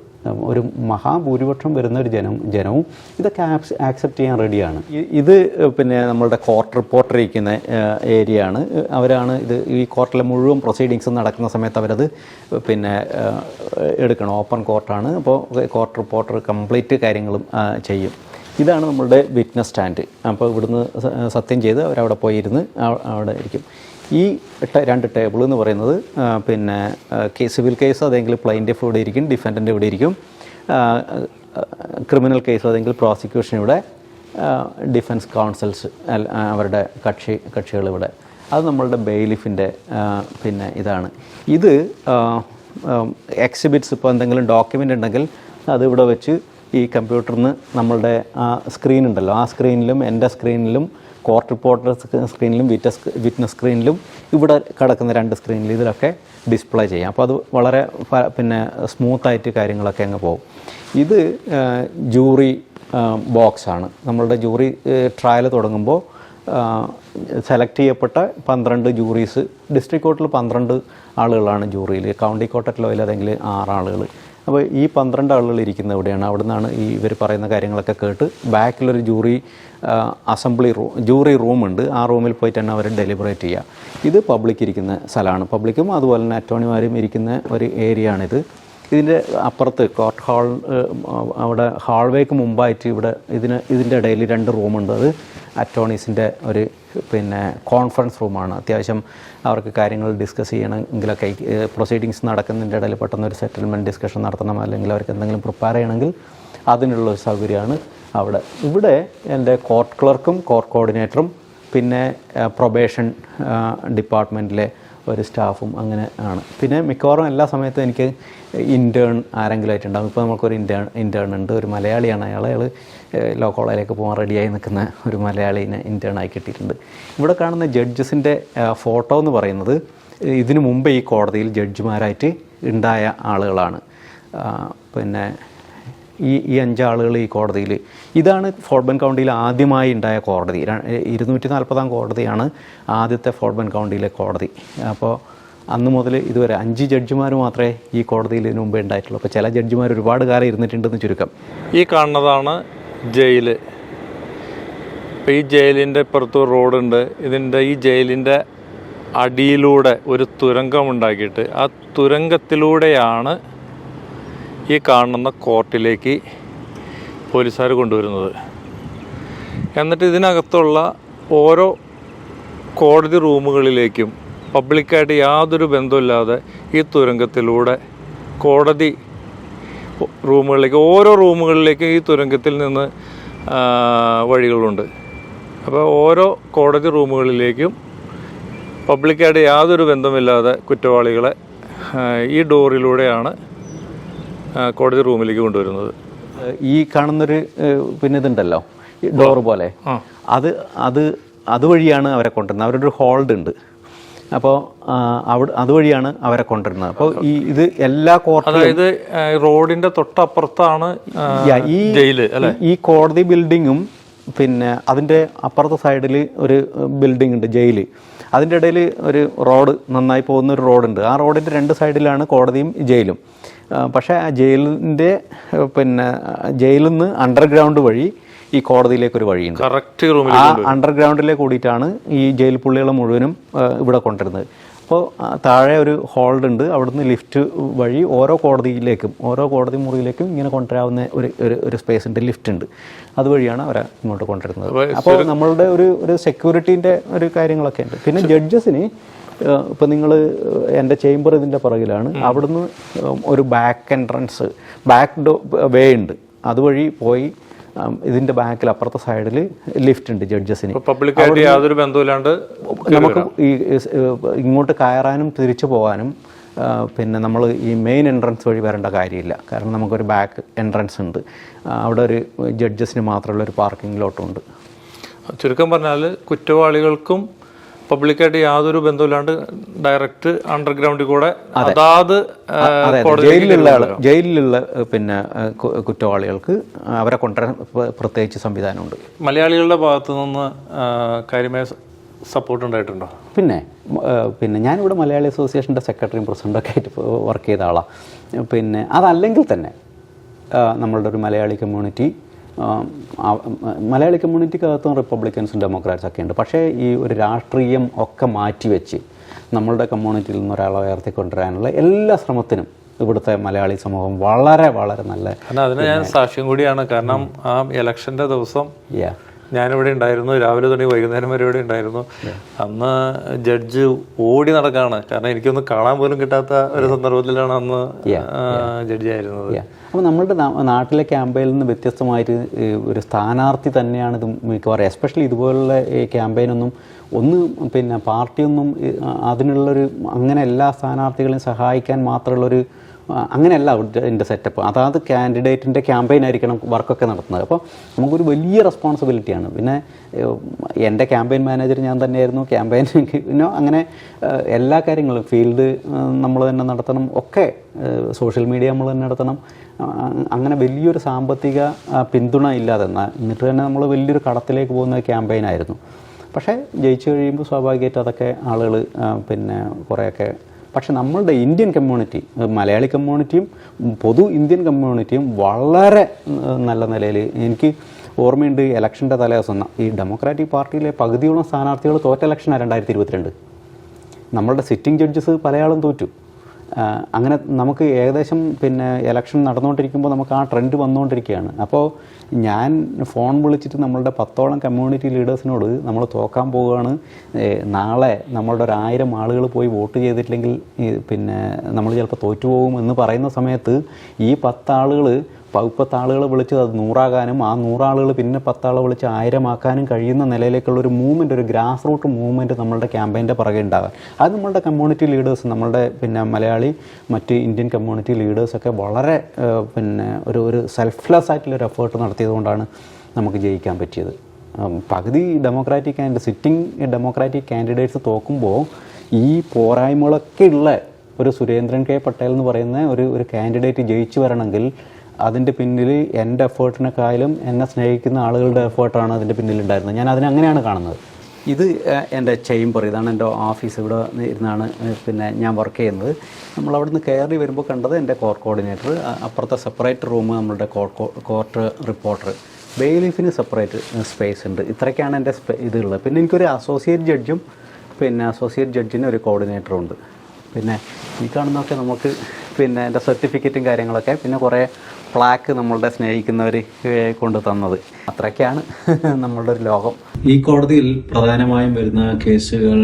ഒരു മഹാഭൂരിപക്ഷം വരുന്ന ഒരു ജനവും ഇതൊക്കെ ആക്സെപ്റ്റ് ചെയ്യാൻ റെഡിയാണ്. ഇത് പിന്നെ നമ്മളുടെ കോർട്ട് റിപ്പോർട്ടർ ഇരിക്കുന്ന ഏരിയ ആണ്. അവരാണ് ഈ കോർട്ടിലെ മുഴുവൻ പ്രൊസീഡിങ്സ് നടക്കുന്ന സമയത്ത് അവരത് പിന്നെ എടുക്കണം. ഓപ്പൺ കോർട്ടാണ്. അപ്പോൾ കോർട്ട് റിപ്പോർട്ടർ കംപ്ലീറ്റ് കാര്യങ്ങളും ചെയ്യും. ഇതാണ് നമ്മളുടെ വിറ്റ്നസ് സ്റ്റാൻഡ്. അപ്പോൾ ഇവിടുന്ന് സത്യം ചെയ്ത് അവരവിടെ പോയിരുന്ന് അവിടെ ഇരിക്കും. ഈ 2 ടേബിൾ എന്ന് പറയുന്നത് പിന്നെ സിവിൽ കേസ് അതെങ്കിൽ പ്ലെയിൻറ്റിഫ് ഇവിടെ ഇരിക്കും, ഡിഫൻഡൻ്റ് ഇവിടെ ഇരിക്കും. ക്രിമിനൽ കേസ് അതെങ്കിൽ പ്രോസിക്യൂഷൻ ഇവിടെ, ഡിഫൻസ് കൗൺസിൽസ് അവരുടെ കക്ഷികൾ ഇവിടെ. അത് നമ്മളുടെ ബെയിലിഫിൻ്റെ പിന്നെ ഇതാണ്. ഇത് എക്സിബിറ്റ്സ്, ഇപ്പോൾ എന്തെങ്കിലും ഡോക്യുമെൻ്റ് ഉണ്ടെങ്കിൽ അത് ഇവിടെ വെച്ച് ഈ കമ്പ്യൂട്ടറിന് നമ്മളുടെ സ്ക്രീൻ ഉണ്ടല്ലോ, ആ സ്ക്രീനിലും എൻ്റെ സ്ക്രീനിലും കോർട്ട് റിപ്പോർട്ടർ സ്ക്രീനിലും വിറ്റ്നസ് സ്ക്രീനിലും ഇവിടെ കിടക്കുന്ന 2 സ്ക്രീനിൽ ഇതിലൊക്കെ ഡിസ്പ്ലേ ചെയ്യാം. അപ്പോൾ അത് വളരെ പിന്നെ സ്മൂത്തായിട്ട് കാര്യങ്ങളൊക്കെ അങ്ങ് പോകും. ഇത് ജൂറി ബോക്സാണ്. നമ്മളുടെ ജൂറി ട്രയൽ തുടങ്ങുമ്പോൾ സെലക്ട് ചെയ്യപ്പെട്ട 12 ജൂറീസ്, ഡിസ്ട്രിക്ട് കോർട്ടിൽ 12 ആളുകളാണ് ജൂറിയിൽ, കൗണ്ടി കോർട്ടിലോ അല്ലെങ്കിൽ 6 ആളുകൾ. അപ്പോൾ ഈ 12 ആളുകൾ ഇരിക്കുന്ന ഇവിടെയാണ്. അവിടെ നിന്നാണ് ഈ ഇവർ പറയുന്ന കാര്യങ്ങളൊക്കെ കേട്ട് ബാക്കിലൊരു ജൂറി റൂമുണ്ട്. ആ റൂമിൽ പോയിട്ട് തന്നെ അവർ ഡെലിബറേറ്റ് ചെയ്യുക. ഇത് പബ്ലിക് ഇരിക്കുന്ന സ്ഥലമാണ്. പബ്ലിക്കും അതുപോലെ തന്നെ അറ്റോർണിമാരും ഇരിക്കുന്ന ഒരു ഏരിയ ആണിത്. ഇതിൻ്റെ അപ്പുറത്ത് കോർട്ട് ഹാൾ, അവിടെ ഹാൾവേക്ക് മുമ്പായിട്ട് ഇതിൻ്റെ ഇടയിൽ 2 റൂമുണ്ട്. അത് അറ്റോർണീസിൻ്റെ ഒരു പിന്നെ കോൺഫറൻസ് റൂമാണ്. അത്യാവശ്യം അവർക്ക് കാര്യങ്ങൾ ഡിസ്കസ് ചെയ്യണമെങ്കിലൊക്കെ പ്രൊസീഡിങ്സ് നടക്കുന്നതിൻ്റെ ഇടയിൽ പെട്ടെന്ന് ഒരു സെറ്റിൽമെൻറ്റ് ഡിസ്കഷൻ നടത്തണം, അല്ലെങ്കിൽ അവർക്ക് എന്തെങ്കിലും പ്രിപ്പയർ ചെയ്യണമെങ്കിൽ അതിനുള്ള ഒരു സൗകര്യമാണ് അവിടെ. ഇവിടെ എൻ്റെ കോർട്ട് ക്ലർക്കും കോർട്ട് കോർഡിനേറ്ററും പിന്നെ പ്രൊബേഷൻ ഡിപ്പാർട്ട്മെൻറ്റിലെ ഒരു സ്റ്റാഫും അങ്ങനെ ആണ്. പിന്നെ മിക്കവാറും എല്ലാ സമയത്തും എനിക്ക് ഇൻറ്റേൺ ആരെങ്കിലും ആയിട്ടുണ്ടാകും. ഇപ്പോൾ നമുക്കൊരു ഇൻറ്റേൺ ഉണ്ട്, ഒരു മലയാളിയാണ്. അയാൾ ലോ കോളേജിലേക്ക് പോകാൻ റെഡിയായി നിൽക്കുന്ന ഒരു മലയാളീനെ ഇൻറ്റേണായി കിട്ടിയിട്ടുണ്ട്. ഇവിടെ കാണുന്ന ജഡ്ജസിൻ്റെ ഫോട്ടോ എന്ന് പറയുന്നത് ഇതിനു മുമ്പ് ഈ കോടതിയിൽ ജഡ്ജിമാരായിട്ട് ഉണ്ടായ ആളുകളാണ്. പിന്നെ ഈ 5 ആളുകൾ ഈ കോടതിയിൽ, ഇതാണ് ഫോർട്ട് ബെൻഡ് കൗണ്ടിയിൽ ആദ്യമായി ഉണ്ടായ കോടതി. 240-ാം കോടതിയാണ് ആദ്യത്തെ ഫോർട്ട് ബെൻഡ് കൗണ്ടിയിലെ കോടതി. അപ്പോൾ അന്ന് മുതൽ ഇതുവരെ 5 ജഡ്ജിമാർ മാത്രമേ ഈ കോടതിയിൽ ഇതിനു മുമ്പേ ഉണ്ടായിട്ടുള്ളൂ. അപ്പോൾ ചില ജഡ്ജിമാർ ഒരുപാട് കാലം ഇരുന്നിട്ടുണ്ടെന്ന് ചുരുക്കം. ഈ കാണുന്നതാണ് ജയില്. ഇപ്പോൾ ഈ ജയിലിൻ്റെ ഇപ്പുറത്ത് റോഡുണ്ട്. ഈ ജയിലിൻ്റെ അടിയിലൂടെ ഒരു തുരങ്കം ഉണ്ടാക്കിയിട്ട് ആ തുരങ്കത്തിലൂടെയാണ് ഈ കാണുന്ന കോർട്ടിലേക്ക് പോലീസുകാർ കൊണ്ടുവരുന്നത്. എന്നിട്ട് ഇതിനകത്തുള്ള ഓരോ കോടതി റൂമുകളിലേക്കും പബ്ലിക്കായിട്ട് യാതൊരു ബന്ധമില്ലാതെ ഈ തുരങ്കത്തിലൂടെ കോടതി റൂമുകളിലേക്ക്, ഓരോ റൂമുകളിലേക്കും ഈ തുരങ്കത്തിൽ നിന്ന് വഴികളുണ്ട്. അപ്പോൾ ഓരോ കോടതി റൂമുകളിലേക്കും പബ്ലിക്കായിട്ട് യാതൊരു ബന്ധമില്ലാതെ കുറ്റവാളികളെ ഈ ഡോറിലൂടെയാണ് കോടതി റൂമിലേക്ക് കൊണ്ടുവരുന്നത്. ഈ കാണുന്നൊരു പിന്നെ ഇതുണ്ടല്ലോ, ഈ ഡോറ് പോലെ, അതുവഴിയാണ് അവരെ കൊണ്ടുവരുന്നത്. അവരുടെ ഒരു ഹോൾഡ് ഉണ്ട്. അപ്പോൾ അതുവഴിയാണ് അവരെ കൊണ്ടുവരുന്നത്. അപ്പോൾ ഇത് എല്ലാ കോർട്ടിലും, അതായത് റോഡിന്റെ തൊട്ടപ്പുറത്താണ് ഈ ജയില് അല്ലേ? ഈ കോടതി ബിൽഡിങ്ങും പിന്നെ അതിൻ്റെ അപ്പുറത്തെ സൈഡിൽ ഒരു ബിൽഡിംഗ് ഉണ്ട്, ജയില്. അതിൻ്റെ ഇടയിൽ ഒരു റോഡ്, നന്നായി പോകുന്ന ഒരു റോഡുണ്ട്. ആ റോഡിൻ്റെ 2 സൈഡിലാണ് കോടതിയും ജയിലും. പക്ഷേ ആ പിന്നെ ജയിലിൽ നിന്ന് അണ്ടർഗ്രൗണ്ട് വഴി ഈ കോടതിയിലേക്കൊരു വഴിയുണ്ട്. കറക്റ്റ് ആ അണ്ടർഗ്രൗണ്ടിലേക്ക് കൂടിയിട്ടാണ് ഈ ജയിൽ പുള്ളികളെ മുഴുവനും ഇവിടെ കൊണ്ടുവരുന്നത്. അപ്പോൾ താഴെ ഒരു ഹോൾഡ് ഉണ്ട്. അവിടുന്ന് ലിഫ്റ്റ് വഴി ഓരോ കോടതി മുറിയിലേക്കും ഇങ്ങനെ കൊണ്ടുവരാവുന്ന ഒരു സ്പേസ് ഉണ്ട്, ലിഫ്റ്റ് ഉണ്ട്. അതുവഴിയാണ് അവരെ ഇങ്ങോട്ട് കൊണ്ടുവരുന്നത്. അപ്പോൾ നമ്മളുടെ ഒരു സെക്യൂരിറ്റീൻ്റെ ഒരു കാര്യങ്ങളൊക്കെ ഉണ്ട്. പിന്നെ ജഡ്ജസിന് ഇപ്പോൾ നിങ്ങൾ, എൻ്റെ ചേംബർ ഇതിൻ്റെ പുറകിലാണ്. അവിടുന്ന് ഒരു ബാക്ക് വേ ഉണ്ട്. അതുവഴി പോയി ഇതിൻ്റെ ബാക്കിൽ അപ്പുറത്തെ സൈഡിൽ ലിഫ്റ്റ് ഉണ്ട് ജഡ്ജസിന്. പബ്ലിക്കായിട്ട് യാതൊരു ബന്ധമില്ലാണ്ട് നമുക്ക് ഇങ്ങോട്ട് കയറാനും തിരിച്ചു പോകാനും പിന്നെ നമ്മൾ ഈ മെയിൻ എൻട്രൻസ് വഴി വരേണ്ട കാര്യമില്ല. കാരണം നമുക്കൊരു ബാക്ക് എൻട്രൻസ് ഉണ്ട്. അവിടെ ഒരു ജഡ്ജസിന് മാത്രമുള്ള ഒരു പാർക്കിംഗ് ലോട്ടുണ്ട്. ചുരുക്കം പറഞ്ഞാൽ കുറ്റവാളികൾക്കും പബ്ലിക്കായിട്ട് യാതൊരു ബന്ധമില്ലാണ്ട് ഡയറക്റ്റ് അണ്ടർഗ്രൗണ്ടിൽ കൂടെ ജയിലിലുള്ള പിന്നെ കുറ്റവാളികൾക്ക് അവരെ കൊണ്ടുവരാൻ പ്രത്യേകിച്ച് സംവിധാനമുണ്ട്. മലയാളികളുടെ ഭാഗത്തു നിന്ന് കാര്യമായ സപ്പോർട്ട് ഉണ്ടായിട്ടുണ്ടോ? പിന്നെ ഞാനിവിടെ മലയാളി അസോസിയേഷൻ്റെ സെക്രട്ടറിയും പ്രസിഡൻ്റൊക്കെ ആയിട്ട് വർക്ക് ചെയ്ത ആളാണ്. പിന്നെ അതല്ലെങ്കിൽ തന്നെ നമ്മളുടെ ഒരു മലയാളി കമ്മ്യൂണിറ്റിക്കകത്തും റിപ്പബ്ലിക്കൻസും ഡെമോക്രാറ്റ്സ് ഒക്കെ ഉണ്ട്. പക്ഷേ ഈ ഒരു രാഷ്ട്രീയം ഒക്കെ മാറ്റിവെച്ച് നമ്മളുടെ കമ്മ്യൂണിറ്റിയിൽ നിന്ന് ഒരാളെ ഉയർത്തിക്കൊണ്ടുവരാനുള്ള എല്ലാ ശ്രമത്തിനും ഇവിടുത്തെ മലയാളി സമൂഹം വളരെ വളരെ നല്ല. അതിന് ഞാൻ സാക്ഷ്യം കൂടിയാണ്. കാരണം ആ ഇലക്ഷൻ്റെ ദിവസം ഞാനിവിടെ ഉണ്ടായിരുന്നു. രാവിലെ തുടങ്ങി വൈകുന്നേരം വരെ ഇവിടെ ഉണ്ടായിരുന്നു. അന്ന് ജഡ്ജ് ഓടി നടക്കാണ്. കാരണം എനിക്കൊന്നും കാണാൻ പോലും കിട്ടാത്ത ഒരു സന്ദർഭത്തിലാണ് അന്ന് ജഡ്ജി ആയിരുന്നത്. അപ്പോൾ നമ്മളുടെ നാട്ടിലെ ക്യാമ്പയിനിൽ നിന്ന് വ്യത്യസ്തമായിട്ട് ഒരു സ്ഥാനാർത്ഥി തന്നെയാണ് ഇത് മിക്കവാറും. എസ്പെഷ്യലി ഇതുപോലുള്ള ഈ ക്യാമ്പയിനൊന്നും പിന്നെ പാർട്ടിയൊന്നും അതിനുള്ളൊരു അങ്ങനെ എല്ലാ സ്ഥാനാർത്ഥികളെയും സഹായിക്കാൻ മാത്രമുള്ളൊരു അങ്ങനെയല്ല അതിൻ്റെ സെറ്റപ്പ്. അതാത് കാൻഡിഡേറ്റിൻ്റെ ക്യാമ്പയിൻ ആയിരിക്കണം വർക്കൊക്കെ നടത്തുന്നത്. അപ്പോൾ നമുക്കൊരു വലിയ റെസ്പോൺസിബിലിറ്റിയാണ്. പിന്നെ എൻ്റെ ക്യാമ്പയിൻ മാനേജർ ഞാൻ തന്നെയായിരുന്നു. ക്യാമ്പയിൻ അങ്ങനെ എല്ലാ കാര്യങ്ങളും ഫീൽഡ് നമ്മൾ തന്നെ നടത്തണം, ഒക്കെ സോഷ്യൽ മീഡിയ നമ്മൾ തന്നെ നടത്തണം. അങ്ങനെ വലിയൊരു സാമ്പത്തിക പിന്തുണ ഇല്ലാതെ എന്നിട്ട് തന്നെ നമ്മൾ വലിയൊരു കടത്തിലേക്ക് പോകുന്ന ക്യാമ്പയിനായിരുന്നു. പക്ഷേ ജയിച്ചു കഴിയുമ്പോൾ സ്വാഭാവികമായിട്ട് അതൊക്കെ ആളുകൾ പിന്നെ കുറേയൊക്കെ, പക്ഷെ നമ്മളുടെ ഇന്ത്യൻ കമ്മ്യൂണിറ്റി, മലയാളി കമ്മ്യൂണിറ്റിയും പൊതു ഇന്ത്യൻ കമ്മ്യൂണിറ്റിയും വളരെ നല്ല നിലയിൽ, എനിക്ക് ഓർമ്മയുണ്ട് ഇലക്ഷൻ്റെ തലേദിവസം ഈ ഡെമോക്രാറ്റിക് പാർട്ടിയിലെ പകുതിയോളം സ്ഥാനാർത്ഥികൾ തോറ്റ ഇലക്ഷനാണ് 2022. നമ്മളുടെ സിറ്റിംഗ് ജഡ്ജസ് പലയാളും തോറ്റു. അങ്ങനെ നമുക്ക് ഏകദേശം പിന്നെ ഇലക്ഷൻ നടന്നുകൊണ്ടിരിക്കുമ്പോൾ നമുക്ക് ആ ട്രെൻഡ് വന്നുകൊണ്ടിരിക്കുകയാണ്. അപ്പോൾ ഞാൻ ഫോൺ വിളിച്ചിട്ട് നമ്മളുടെ 10ഓളം കമ്മ്യൂണിറ്റി ലീഡേഴ്സിനോട് നമ്മൾ തോക്കാൻ പോവുകയാണ്, നാളെ നമ്മളുടെ 1000 ആളുകൾ പോയി വോട്ട് ചെയ്തിട്ടില്ലെങ്കിൽ പിന്നെ നമ്മൾ ചിലപ്പോൾ തോറ്റുപോകും എന്ന് പറയുന്ന സമയത്ത് ഈ 10 ആളുകൾ 10 ആളുകളെ വിളിച്ച് അത് 100 ആകാനും ആ 100 ആളുകൾ പിന്നെ 10 ആളെ വിളിച്ച് 1000 ആക്കാനും കഴിയുന്ന നിലയിലേക്കുള്ളൊരു മൂവ്മെൻറ്റ്, ഒരു ഗ്രാസ് റൂട്ട് മൂവ്മെൻറ്റ് നമ്മളുടെ ക്യാമ്പയിൻ്റെ പുറകെ ഉണ്ടാകാൻ, അത് നമ്മളുടെ കമ്മ്യൂണിറ്റി ലീഡേഴ്സ്, നമ്മളുടെ പിന്നെ മലയാളി മറ്റ് ഇന്ത്യൻ കമ്മ്യൂണിറ്റി ലീഡേഴ്സൊക്കെ വളരെ പിന്നെ ഒരു സെൽഫ്ലെസ് ആയിട്ടുള്ളൊരു എഫേർട്ട് നടത്തിയതുകൊണ്ടാണ് നമുക്ക് ജയിക്കാൻ പറ്റിയത്. പകുതി സിറ്റിംഗ് ഡെമോക്രാറ്റിക് കാൻഡിഡേറ്റ്സ് തോക്കുമ്പോൾ ഈ പോരായ്മകളൊക്കെ ഉള്ള ഒരു സുരേന്ദ്രൻ കെ പട്ടേൽ എന്ന് പറയുന്ന ഒരു കാൻഡിഡേറ്റ് ജയിച്ചു വരണമെങ്കിൽ അതിൻ്റെ പിന്നിൽ എൻ്റെ എഫേർട്ടിനെക്കാളും എന്നെ സ്നേഹിക്കുന്ന ആളുകളുടെ എഫേർട്ടാണ് അതിൻ്റെ പിന്നിലുണ്ടായിരുന്നത്. ഞാൻ അതിനങ്ങനെയാണ് കാണുന്നത്. ഇത് എൻ്റെ ചേംബർ, ഇതാണ് എൻ്റെ ഓഫീസ്. ഇവിടെ ഇരുന്നാണ് പിന്നെ ഞാൻ വർക്ക് ചെയ്യുന്നത്. നമ്മളവിടെ നിന്ന് കയറി വരുമ്പോൾ കണ്ടത് എൻ്റെ കോർഡിനേറ്റർ, അപ്പുറത്തെ സെപ്പറേറ്റ് റൂം നമ്മളുടെ കോർട്ട് റിപ്പോർട്ടർ, ബെയിലീഫിന് സെപ്പറേറ്റ് സ്പേസ് ഉണ്ട്. ഇത്രയ്ക്കാണ് എൻ്റെ ഇതുള്ളത്. പിന്നെ എനിക്കൊരു അസോസിയേറ്റ് ജഡ്ജും പിന്നെ അസോസിയേറ്റ് ജഡ്ജിന് ഒരു കോർഡിനേറ്ററും ഉണ്ട്. പിന്നെ ഈ കാണുന്നതൊക്കെ നമുക്ക് പിന്നെ എൻ്റെ സർട്ടിഫിക്കറ്റും കാര്യങ്ങളൊക്കെ, പിന്നെ കുറേ പ്ലാക്ക് നമ്മളുടെ സ്നേഹിക്കുന്നവർ കൊണ്ട് തന്നത്. അത്രയ്ക്കാണ് നമ്മളുടെ ഒരു ലോകം. ഈ കോടതിയിൽ പ്രധാനമായും വരുന്ന കേസുകൾ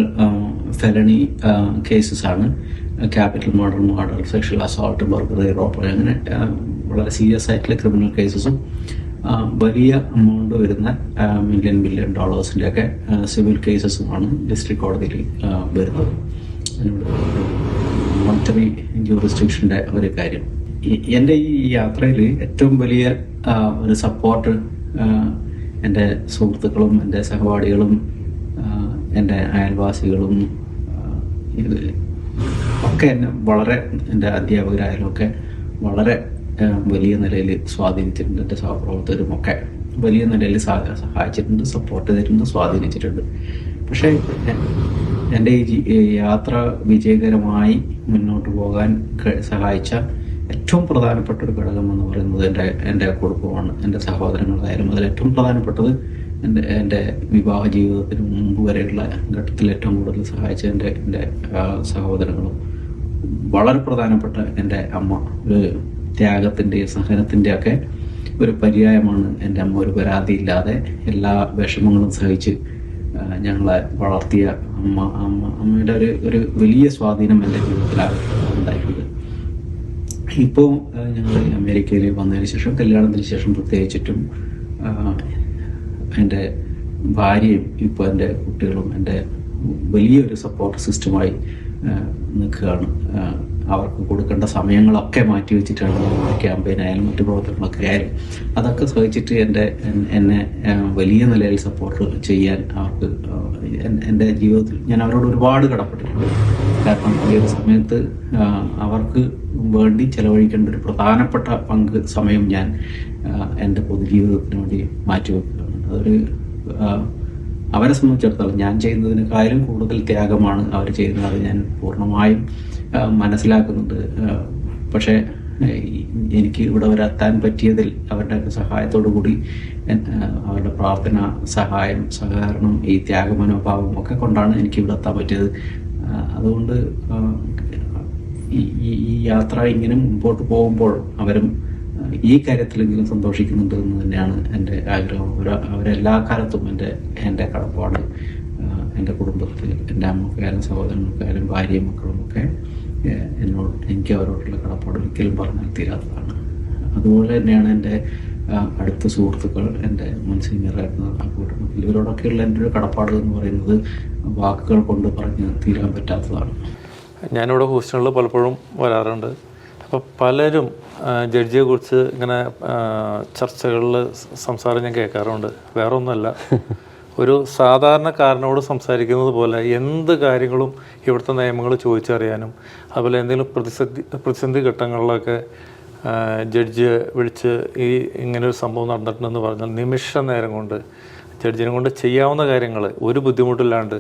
ഫെലണി കേസസ് ആണ്. Capital murder, sexual assault, burglary, robbery, അങ്ങനെ വളരെ സീരിയസ് ആയിട്ടുള്ള ക്രിമിനൽ കേസസും വലിയ എമൗണ്ട് വരുന്ന $1 മില്യൺ ഒക്കെ സിവിൽ കേസസുമാണ് ഡിസ്ട്രിക്ട് കോടതിയിൽ വരുന്നത്. മോണിറ്ററി ജൂറിസ്ഡിക്ഷൻ്റെ ഒരു കാര്യം, എൻ്റെ ഈ യാത്രയിൽ ഏറ്റവും വലിയ ഒരു സപ്പോർട്ട് എൻ്റെ സുഹൃത്തുക്കളും എൻ്റെ സഹപാഠികളും എൻ്റെ അയൽവാസികളും ഒക്കെ എന്നെ വളരെ, എൻ്റെ അധ്യാപകരായാലും ഒക്കെ വളരെ വലിയ നിലയിൽ സ്വാധീനിച്ചിട്ടുണ്ട്. എൻ്റെ സഹപ്രവർത്തകരും ഒക്കെ വലിയ നിലയിൽ സഹായിച്ചിട്ടുണ്ട്, സപ്പോർട്ട് ചെയ്തിട്ടുണ്ട്, സ്വാധീനിച്ചിട്ടുണ്ട്. പക്ഷേ എൻ്റെ ഈ യാത്ര വിജയകരമായി മുന്നോട്ട് പോകാൻ സഹായിച്ച ഏറ്റവും പ്രധാനപ്പെട്ട ഒരു ഘടകം എന്ന് പറയുന്നത് എൻ്റെ കുടുംബമാണ്. എൻ്റെ സഹോദരങ്ങളായാലും അതിൽ ഏറ്റവും പ്രധാനപ്പെട്ടത് എൻ്റെ വിവാഹ ജീവിതത്തിന് മുമ്പ് വരെയുള്ള ഘട്ടത്തിൽ ഏറ്റവും കൂടുതൽ സഹായിച്ച എൻ്റെ സഹോദരങ്ങളും, വളരെ പ്രധാനപ്പെട്ട എൻ്റെ അമ്മ, ഒരു ത്യാഗത്തിൻ്റെയും സഹനത്തിൻ്റെ ഒക്കെ ഒരു പര്യായമാണ് എൻ്റെ അമ്മ. ഒരു പരാതിയില്ലാതെ എല്ലാ വിഷമങ്ങളും സഹിച്ച് ഞങ്ങളെ വളർത്തിയ അമ്മയുടെ ഒരു വലിയ സ്വാധീനം എൻ്റെ ജീവിതത്തിൽ ഉണ്ടായിട്ടുണ്ട്. ഇപ്പോൾ ഞങ്ങൾ അമേരിക്കയിൽ വന്നതിന് ശേഷം, കല്യാണത്തിന് ശേഷം പ്രത്യേകിച്ചിട്ടും എൻ്റെ ഭാര്യയും ഇപ്പോൾ എൻ്റെ കുട്ടികളും എൻ്റെ വലിയൊരു സപ്പോർട്ട് സിസ്റ്റമായി നിൽക്കുകയാണ്. അവർക്ക് കൊടുക്കേണ്ട സമയങ്ങളൊക്കെ മാറ്റി വെച്ചിട്ടാണ് ക്യാമ്പയിൻ ആയാലും മറ്റു പ്രവർത്തനങ്ങളൊക്കെ ആയാലും അതൊക്കെ സഹിച്ചിട്ട് എന്നെ വലിയ നിലയിൽ സപ്പോർട്ട് ചെയ്യാൻ അവർക്ക്, എൻ്റെ ജീവിതത്തിൽ ഞാൻ അവരോട് ഒരുപാട് കടപ്പെട്ടിട്ടുണ്ട്. കാരണം ഈ ഒരു സമയത്ത് അവർക്ക് വേണ്ടി ചെലവഴിക്കേണ്ട ഒരു പ്രധാനപ്പെട്ട സമയം ഞാൻ എൻ്റെ പൊതുജീവിതത്തിന് വേണ്ടി മാറ്റിവെക്കുകയാണ്. അതൊരു അവരെ സംബന്ധിച്ചിടത്തോളം ഞാൻ ചെയ്യുന്നതിനേക്കാളും കൂടുതൽ ത്യാഗമാണ് അവർ ചെയ്യുന്നത്. അത് ഞാൻ പൂർണ്ണമായും മനസ്സിലാക്കുന്നുണ്ട്. പക്ഷേ എനിക്ക് ഇവിടെ വരെ എത്താൻ പറ്റിയതിൽ അവരുടെയൊക്കെ സഹായത്തോടു കൂടി, അവരുടെ പ്രാർത്ഥന, സഹായം, സഹകരണം, ഈ ത്യാഗമനോഭാവം ഒക്കെ കൊണ്ടാണ് എനിക്ക് ഇവിടെ എത്താൻ പറ്റിയത്. അതുകൊണ്ട് ഈ യാത്ര ഇങ്ങനെ മുമ്പോട്ട് പോകുമ്പോൾ അവരും ഈ കാര്യത്തിലെങ്കിലും സന്തോഷിക്കുന്നുണ്ട് എന്ന് തന്നെയാണ് എൻ്റെ ആഗ്രഹം. അവരെല്ലാ കാലത്തും എൻ്റെ കടപ്പാട്, എൻ്റെ കുടുംബത്തിൽ, എൻ്റെ അമ്മക്കാരും സഹോദരങ്ങൾക്കാരും ഭാര്യയും മക്കളുമൊക്കെ എനിക്ക് അവരോടുള്ള കടപ്പാട് ഒരിക്കലും പറഞ്ഞാൽ തീരാത്തതാണ്. അതുപോലെ തന്നെയാണ് എൻ്റെ അടുത്ത സുഹൃത്തുക്കൾ, എൻ്റെ മുൻ സീനിയറായിരുന്ന കൂട്ടത്തിൽ, ഇവരോടൊക്കെയുള്ള എൻ്റെ ഒരു കടപ്പാട് എന്ന് പറയുന്നത് വാക്കുകൾ കൊണ്ട് പറഞ്ഞ് തീരാൻ പറ്റാത്തതാണ്. ഞാനിവിടെ ഹൂസ്റ്റണിൽ പലപ്പോഴും വരാറുണ്ട്. അപ്പോൾ പലരും ജഡ്ജിയെക്കുറിച്ച് ഇങ്ങനെ ചർച്ചകളിൽ സംസാരം ഞാൻ കേൾക്കാറുണ്ട്. വേറെ ഒന്നുമല്ല, ഒരു സാധാരണക്കാരനോട് സംസാരിക്കുന്നത് പോലെ എന്ത് കാര്യങ്ങളും ഇവിടുത്തെ നിയമങ്ങൾ ചോദിച്ചറിയാനും അതുപോലെ എന്തെങ്കിലും പ്രതിസന്ധി ഘട്ടങ്ങളിലൊക്കെ ജഡ്ജിയെ വിളിച്ച് ഇങ്ങനൊരു സംഭവം നടന്നിട്ടുണ്ടെന്ന് പറഞ്ഞാൽ നിമിഷ നേരം കൊണ്ട് ജഡ്ജിനെ കൊണ്ട് ചെയ്യാവുന്ന കാര്യങ്ങൾ ഒരു ബുദ്ധിമുട്ടില്ലാണ്ട്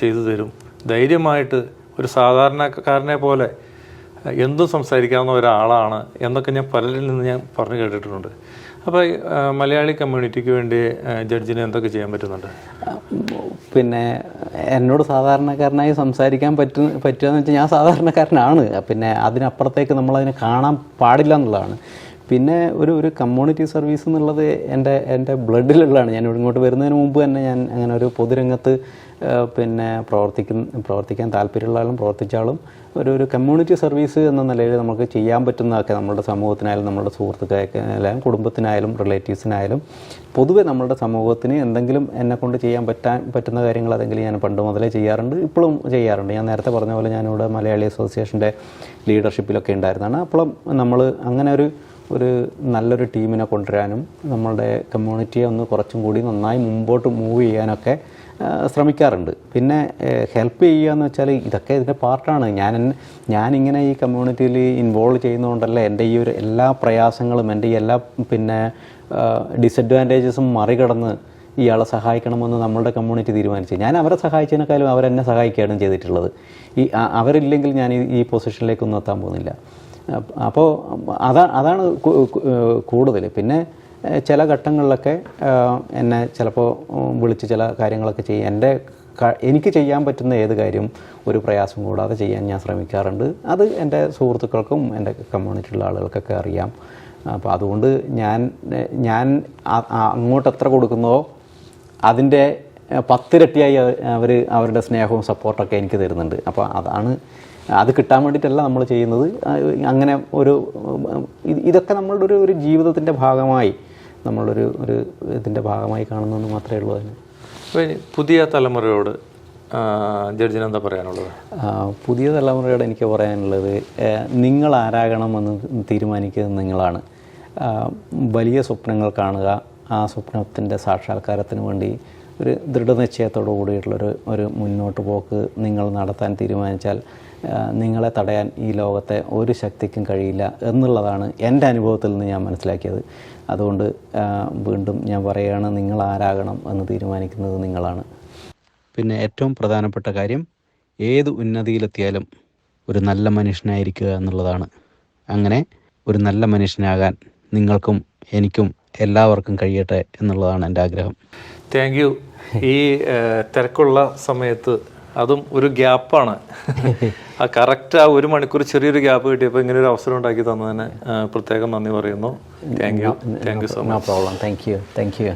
ചെയ്തു തരും. ധൈര്യമായിട്ട് ഒരു സാധാരണക്കാരനെ പോലെ എന്തും സംസാരിക്കാവുന്ന ഒരാളാണ് എന്നൊക്കെ ഞാൻ പലരിൽ നിന്ന് ഞാൻ പറഞ്ഞു കേട്ടിട്ടുണ്ട്. അപ്പോൾ മലയാളി കമ്മ്യൂണിറ്റിക്ക് വേണ്ടി ജഡ്ജിന് എന്തൊക്കെ ചെയ്യാൻ പറ്റുന്നുണ്ട്? പിന്നെ എന്നോട് സാധാരണക്കാരനായി സംസാരിക്കാൻ പറ്റുകയെന്ന് വെച്ചാൽ ഞാൻ സാധാരണക്കാരനാണ്. പിന്നെ അതിനപ്പുറത്തേക്ക് നമ്മളതിനെ കാണാൻ പാടില്ല എന്നുള്ളതാണ്. പിന്നെ ഒരു കമ്മ്യൂണിറ്റി സർവീസ് എന്നുള്ളത് എൻ്റെ ബ്ലഡിലുള്ളതാണ്. ഞാൻ ഇങ്ങോട്ട് വരുന്നതിന് മുമ്പ് തന്നെ ഞാൻ അങ്ങനെ ഒരു പൊതുരംഗത്ത് പിന്നെ പ്രവർത്തിക്കാൻ താല്പര്യമുള്ള ആളും പ്രവർത്തിച്ച ആളും ഒരു കമ്മ്യൂണിറ്റി സർവീസ് എന്ന നിലയിൽ നമുക്ക് ചെയ്യാൻ പറ്റുന്നതൊക്കെ നമ്മളുടെ സമൂഹത്തിനായാലും നമ്മുടെ സുഹൃത്തുക്കൾക്കായാലും കുടുംബത്തിനായാലും റിലേറ്റീവ്സിനായാലും പൊതുവെ നമ്മളുടെ സമൂഹത്തിന് എന്തെങ്കിലും എന്നെക്കൊണ്ട് ചെയ്യാൻ പറ്റുന്ന കാര്യങ്ങൾ അതെങ്കിലും ഞാൻ പണ്ട് മുതലേ ചെയ്യാറുണ്ട്, ഇപ്പോഴും ചെയ്യാറുണ്ട്. ഞാൻ നേരത്തെ പറഞ്ഞ പോലെ ഞാനിവിടെ മലയാളി അസോസിയേഷൻ്റെ ലീഡർഷിപ്പിലൊക്കെ ഉണ്ടായിരുന്നതാണ്. അപ്പോഴും നമ്മൾ അങ്ങനെ ഒരു നല്ലൊരു ടീമിനെ കൊണ്ടുവരാനും നമ്മളുടെ കമ്മ്യൂണിറ്റിയെ ഒന്ന് കുറച്ചും കൂടി നന്നായി മുമ്പോട്ട് മൂവ് ചെയ്യാനൊക്കെ ശ്രമിക്കാറുണ്ട്. പിന്നെ ഹെൽപ്പ് ചെയ്യുക എന്ന് വെച്ചാൽ ഇതൊക്കെ ഇതിൻ്റെ പാർട്ടാണ്. ഞാനിങ്ങനെ ഈ കമ്മ്യൂണിറ്റിയിൽ ഇൻവോൾവ് ചെയ്യുന്നതുകൊണ്ടല്ല എൻ്റെ ഈ ഒരു എല്ലാ പ്രയാസങ്ങളും എൻ്റെ ഈ എല്ലാ പിന്നെ ഡിസഡ്വാൻറ്റേജസും മറികടന്ന് ഇയാളെ സഹായിക്കണമെന്ന് നമ്മളുടെ കമ്മ്യൂണിറ്റി തീരുമാനിച്ചു. ഞാൻ അവരെ സഹായിച്ചതിനേക്കാളും അവരെന്നെ സഹായിക്കുകയാണ് ചെയ്തിട്ടുള്ളത്. അവരില്ലെങ്കിൽ ഞാൻ ഈ പൊസിഷനിലേക്കൊന്നും എത്താൻ പോകുന്നില്ല. അപ്പോൾ അതാണ് കൂടുതൽ. പിന്നെ ചില ഘട്ടങ്ങളിലൊക്കെ എന്നെ ചിലപ്പോൾ വിളിച്ച് ചില കാര്യങ്ങളൊക്കെ ചെയ്യാൻ എനിക്ക് ചെയ്യാൻ പറ്റുന്ന ഏത് കാര്യവും ഒരു പ്രയാസം കൂടാതെ ചെയ്യാൻ ഞാൻ ശ്രമിക്കാറുണ്ട്. അത് എൻ്റെ സുഹൃത്തുക്കൾക്കും എൻ്റെ കമ്മ്യൂണിറ്റിയിലുള്ള ആളുകൾക്കൊക്കെ അറിയാം. അപ്പോൾ അതുകൊണ്ട് ഞാൻ അങ്ങോട്ട് എത്ര കൊടുക്കുന്നതോ അതിൻ്റെ 10 ഇരട്ടിയായി അവരുടെ സ്നേഹവും സപ്പോർട്ടൊക്കെ എനിക്ക് തരുന്നുണ്ട്. അപ്പോൾ അത് കിട്ടാൻ വേണ്ടിയിട്ടല്ല നമ്മൾ ചെയ്യുന്നത്. അങ്ങനെ ഇതൊക്കെ നമ്മളുടെ ഒരു ജീവിതത്തിൻ്റെ ഭാഗമായി നമ്മളൊരു ഇതിൻ്റെ ഭാഗമായി കാണുന്നതെന്ന് മാത്രമേ ഉള്ളൂ. അതിന് പുതിയ തലമുറയോട് ജഡ്ജിന് എന്താ പറയാനുള്ളത്? പുതിയ തലമുറയോട് എനിക്ക് പറയാനുള്ളത്, നിങ്ങൾ ആരാകണമെന്ന് തീരുമാനിക്കുന്നത് നിങ്ങളാണ്. വലിയ സ്വപ്നങ്ങൾ കാണുക, ആ സ്വപ്നത്തിൻ്റെ സാക്ഷാത്കാരത്തിന് വേണ്ടി ഒരു ദൃഢനിശ്ചയത്തോടു കൂടിയിട്ടുള്ളൊരു മുന്നോട്ട് പോക്ക് നിങ്ങൾ നടത്താൻ തീരുമാനിച്ചാൽ നിങ്ങളെ തടയാൻ ഈ ലോകത്തെ ഒരു ശക്തിക്കും കഴിയില്ല എന്നുള്ളതാണ് എൻ്റെ അനുഭവത്തിൽ നിന്ന് ഞാൻ മനസ്സിലാക്കിയത്. അതുകൊണ്ട് വീണ്ടും ഞാൻ പറയുകയാണ്, നിങ്ങൾ ആരാകണം എന്ന് തീരുമാനിക്കുന്നത് നിങ്ങളാണ്. പിന്നെ ഏറ്റവും പ്രധാനപ്പെട്ട കാര്യം, ഏത് ഉന്നതിയിലെത്തിയാലും ഒരു നല്ല മനുഷ്യനായിരിക്കുക എന്നുള്ളതാണ്. അങ്ങനെ ഒരു നല്ല മനുഷ്യനാകാൻ നിങ്ങൾക്കും എനിക്കും എല്ലാവർക്കും കഴിയട്ടെ എന്നുള്ളതാണ് എൻ്റെ ആഗ്രഹം. Thank you. ഈ തിരക്കുള്ള സമയത്ത് അതും ഒരു ഗ്യാപ്പാണ്, ആ കറക്റ്റ് ആ 1 മണിക്കൂർ ചെറിയൊരു ഗ്യാപ്പ് കിട്ടിയപ്പോൾ ഇങ്ങനെ ഒരു അവസരം ഉണ്ടാക്കി തന്നതിന് പ്രത്യേകം നന്ദി പറയുന്നു. Thank you so much. No problem. Thank U.